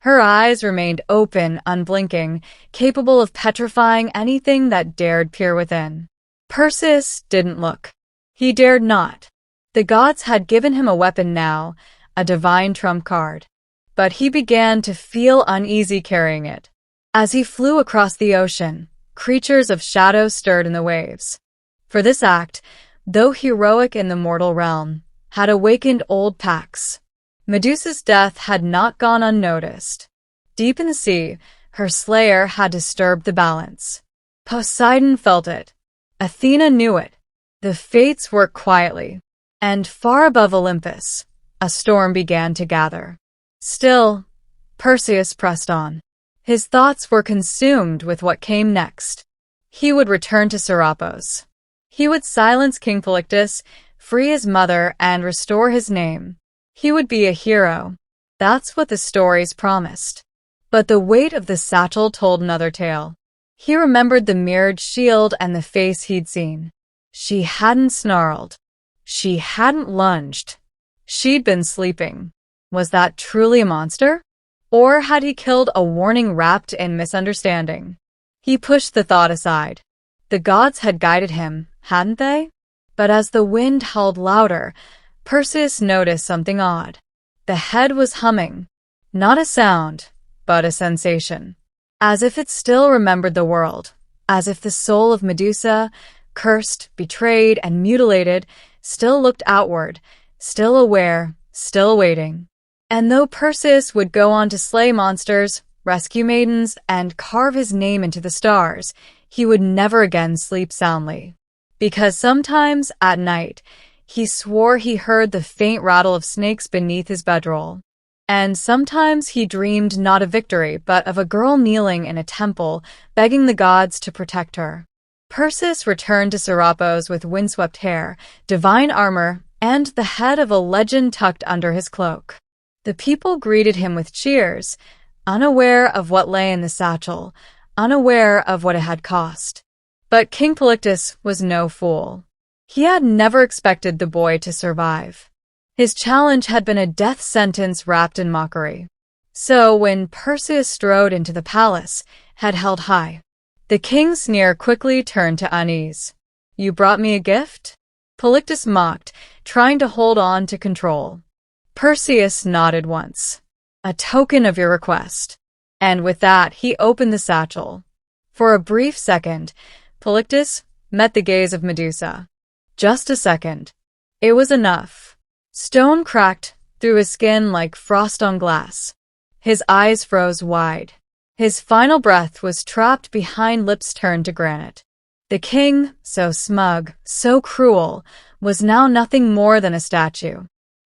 Her eyes remained open, unblinking, capable of petrifying anything that dared peer within. Perseus didn't look. He dared not. The gods had given him a weapon now, a divine trump card. But he began to feel uneasy carrying it. As he flew across the ocean, creatures of shadow stirred in the waves. For this act, though heroic in the mortal realm, had awakened old pacts. Medusa's death had not gone unnoticed. Deep in the sea, her slayer had disturbed the balance. Poseidon felt it. Athena knew it. The fates worked quietly. And far above Olympus, a storm began to gather. Still, Perseus pressed on. His thoughts were consumed with what came next. He would return to Serapis. He would silence King Polyctus, free his mother, and restore his name. He would be a hero. That's what the stories promised. But the weight of the satchel told another tale. He remembered the mirrored shield and the face he'd seen. She hadn't snarled. She hadn't lunged. She'd been sleeping. Was that truly a monster? Or had he killed a warning wrapped in misunderstanding? He pushed the thought aside. The gods had guided him, hadn't they? But as the wind howled louder, Perseus noticed something odd. The head was humming. Not a sound, but a sensation. As if it still remembered the world. As if the soul of Medusa, cursed, betrayed, and mutilated, still looked outward, still aware, still waiting. And though Perseus would go on to slay monsters, rescue maidens, and carve his name into the stars, he would never again sleep soundly. Because sometimes, at night, he swore he heard the faint rattle of snakes beneath his bedroll. And sometimes he dreamed not of victory, but of a girl kneeling in a temple, begging the gods to protect her. Perseus returned to Serapis with windswept hair, divine armor, and the head of a legend tucked under his cloak. The people greeted him with cheers, unaware of what lay in the satchel, unaware of what it had cost. But King Polyctus was no fool. He had never expected the boy to survive. His challenge had been a death sentence wrapped in mockery. So when Perseus strode into the palace, head held high, the king's sneer quickly turned to unease. "You brought me a gift?" Polyctus mocked, trying to hold on to control. Perseus nodded once. "A token of your request." And with that, he opened the satchel. For a brief second, Polyctus met the gaze of Medusa. Just a second. It was enough. Stone cracked through his skin like frost on glass. His eyes froze wide. His final breath was trapped behind lips turned to granite. The king, so smug, so cruel, was now nothing more than a statue.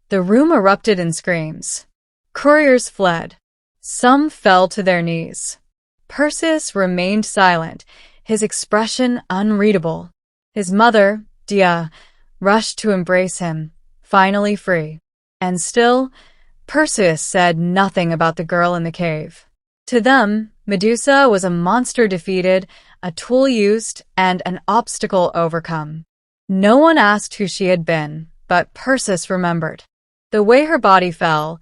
The room erupted in screams. Couriers fled. Some fell to their knees. Perseus remained silent, his expression unreadable. His mother, Dia, rushed to embrace him, finally free. And still, Perseus said nothing about the girl in the cave. To them, Medusa was a monster defeated, a tool used, and an obstacle overcome. No one asked who she had been, but Perseus remembered. The way her body fell,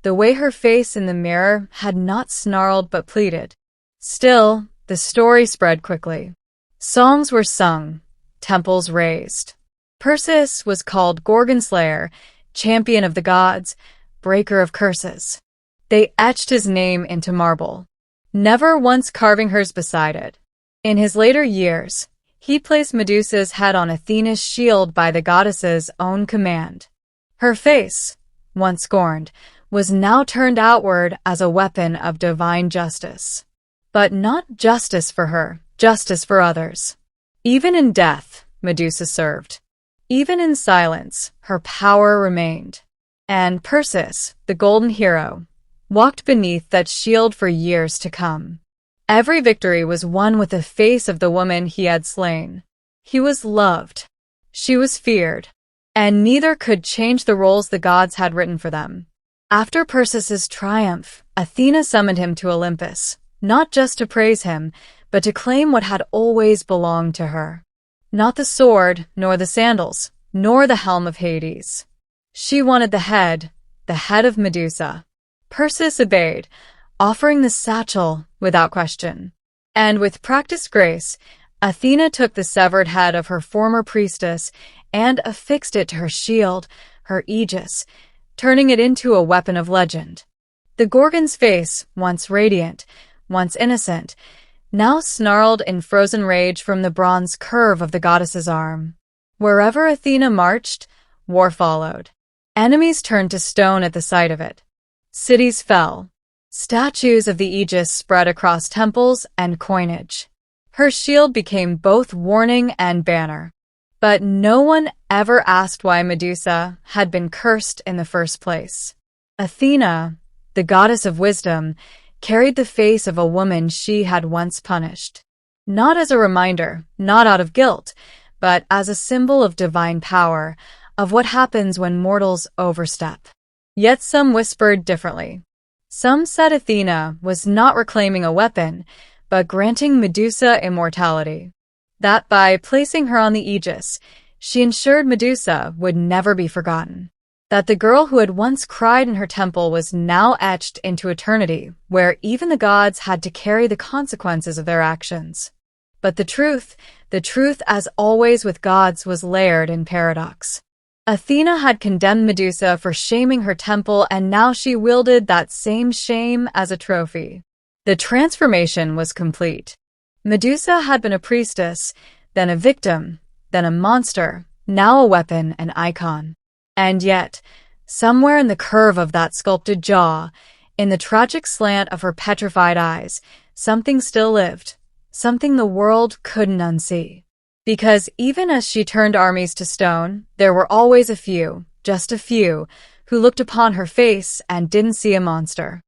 the way her face in the mirror had not snarled but pleaded. Still, the story spread quickly. Songs were sung, temples raised. Perseus was called Gorgon Slayer, champion of the gods, breaker of curses. They etched his name into marble, never once carving hers beside it. In his later years, he placed Medusa's head on Athena's shield by the goddess's own command. Her face, once scorned, was now turned outward as a weapon of divine justice. But not justice for her, justice for others. Even in death, Medusa served. Even in silence, her power remained. And Perseus, the golden hero, walked beneath that shield for years to come. Every victory was won with the face of the woman he had slain. He was loved. She was feared. And neither could change the roles the gods had written for them. After Perseus's triumph, Athena summoned him to Olympus, not just to praise him, but to claim what had always belonged to her. Not the sword, nor the sandals, nor the helm of Hades. She wanted the head of Medusa. Perseus obeyed, offering the satchel without question. And with practiced grace, Athena took the severed head of her former priestess and affixed it to her shield, her aegis, turning it into a weapon of legend. The Gorgon's face, once radiant, once innocent, now snarled in frozen rage from the bronze curve of the goddess's arm. Wherever Athena marched, war followed. Enemies turned to stone at the sight of it. Cities fell. Statues of the aegis spread across temples and coinage. Her shield became both warning and banner. But no one ever asked why Medusa had been cursed in the first place. Athena, the goddess of wisdom, carried the face of a woman she had once punished. Not as a reminder, not out of guilt, but as a symbol of divine power, of what happens when mortals overstep. Yet some whispered differently. Some said Athena was not reclaiming a weapon, but granting Medusa immortality. That by placing her on the aegis, she ensured Medusa would never be forgotten. That the girl who had once cried in her temple was now etched into eternity, where even the gods had to carry the consequences of their actions. But the truth, as always with gods, was layered in paradox. Athena had condemned Medusa for shaming her temple, and now she wielded that same shame as a trophy. The transformation was complete. Medusa had been a priestess, then a victim, then a monster, now a weapon, an icon. And yet, somewhere in the curve of that sculpted jaw, in the tragic slant of her petrified eyes, something still lived, something the world couldn't unsee. Because even as she turned armies to stone, there were always a few, just a few, who looked upon her face and didn't see a monster.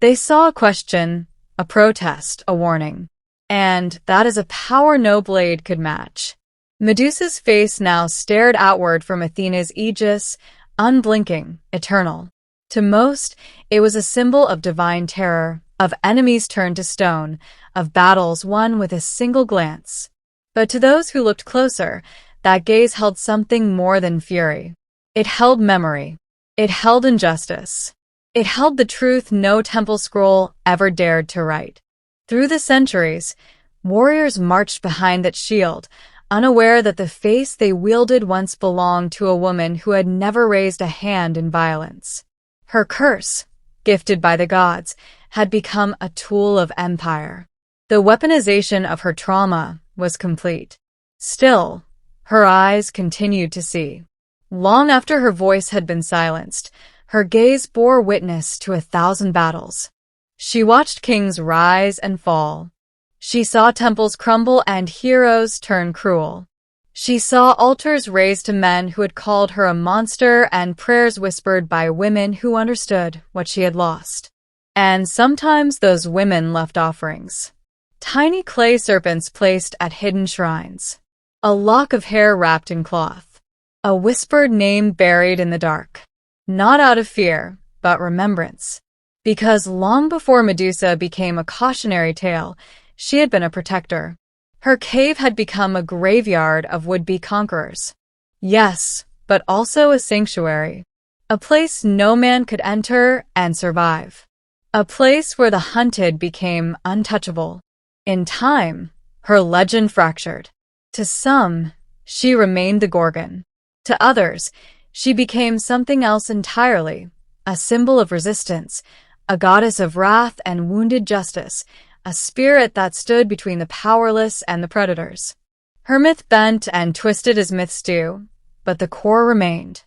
They saw a question, a protest, a warning. And that is a power no blade could match. Medusa's face now stared outward from Athena's aegis, unblinking, eternal. To most, it was a symbol of divine terror, of enemies turned to stone, of battles won with a single glance. But to those who looked closer, that gaze held something more than fury. It held memory. It held injustice. It held the truth no temple scroll ever dared to write. Through the centuries, warriors marched behind that shield, unaware that the face they wielded once belonged to a woman who had never raised a hand in violence. Her curse, gifted by the gods, had become a tool of empire. The weaponization of her trauma was complete. Still, her eyes continued to see. Long after her voice had been silenced, her gaze bore witness to 1,000 battles. She watched kings rise and fall. She saw temples crumble and heroes turn cruel. She saw altars raised to men who had called her a monster and prayers whispered by women who understood what she had lost. And sometimes those women left offerings. Tiny clay serpents placed at hidden shrines. A lock of hair wrapped in cloth. A whispered name buried in the dark. Not out of fear, but remembrance. Because long before Medusa became a cautionary tale, she had been a protector. Her cave had become a graveyard of would-be conquerors. Yes, but also a sanctuary. A place no man could enter and survive. A place where the hunted became untouchable. In time, her legend fractured. To some, she remained the Gorgon. To others, she became something else entirely, a symbol of resistance, a goddess of wrath and wounded justice, a spirit that stood between the powerless and the predators. Her myth bent and twisted as myths do, but the core remained.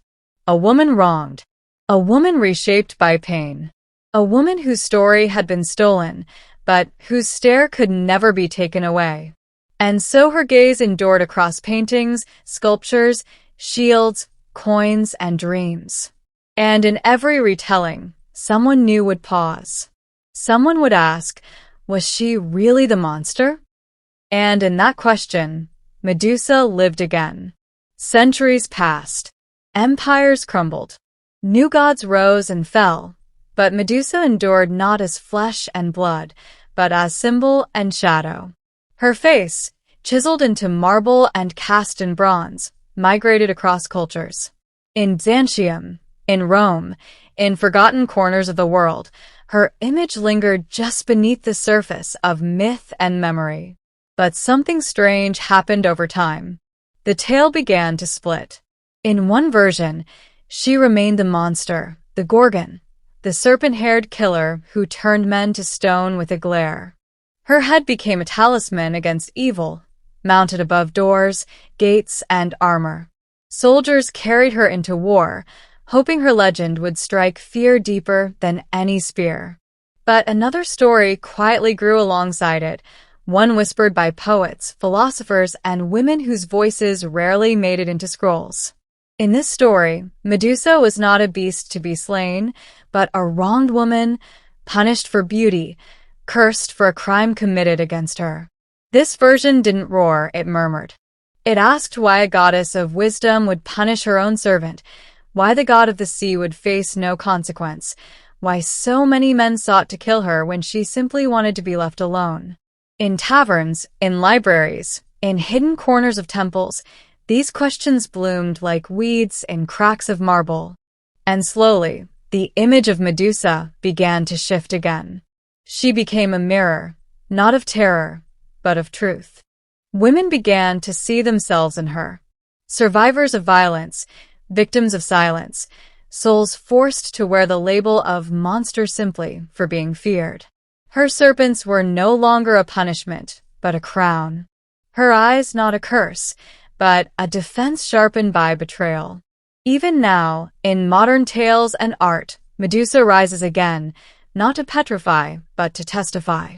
A woman wronged. A woman reshaped by pain. A woman whose story had been stolen, but whose stare could never be taken away. And so her gaze endured across paintings, sculptures, shields, coins, and dreams. And in every retelling, someone new would pause. Someone would ask, was she really the monster? And in that question, Medusa lived again. Centuries passed. Empires crumbled. New gods rose and fell. But Medusa endured not as flesh and blood, but as symbol and shadow. Her face, chiseled into marble and cast in bronze, migrated across cultures. In Byzantium, in Rome, in forgotten corners of the world, her image lingered just beneath the surface of myth and memory. But something strange happened over time. The tale began to split. In one version, she remained the monster, the Gorgon, the serpent-haired killer who turned men to stone with a glare. Her head became a talisman against evil, mounted above doors, gates, and armor. Soldiers carried her into war, hoping her legend would strike fear deeper than any spear. But another story quietly grew alongside it, one whispered by poets, philosophers, and women whose voices rarely made it into scrolls. In this story, Medusa was not a beast to be slain, but a wronged woman, punished for beauty, cursed for a crime committed against her. This version didn't roar, it murmured. It asked why a goddess of wisdom would punish her own servant, why the god of the sea would face no consequence, why so many men sought to kill her when she simply wanted to be left alone. In taverns, in libraries, in hidden corners of temples, these questions bloomed like weeds in cracks of marble. And slowly, the image of Medusa began to shift again. She became a mirror, not of terror, but of truth. Women began to see themselves in her. Survivors of violence, victims of silence, souls forced to wear the label of monster simply for being feared. Her serpents were no longer a punishment, but a crown. Her eyes not a curse, but a defense sharpened by betrayal. Even now, in modern tales and art, Medusa rises again, not to petrify, but to testify.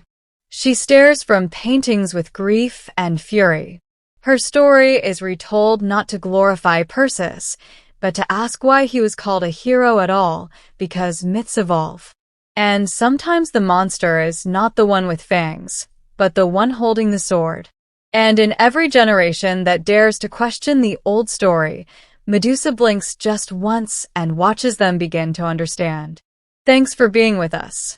She stares from paintings with grief and fury. Her story is retold not to glorify Perseus, but to ask why he was called a hero at all, because myths evolve. And sometimes the monster is not the one with fangs, but the one holding the sword. And in every generation that dares to question the old story, Medusa blinks just once and watches them begin to understand. Thanks for being with us.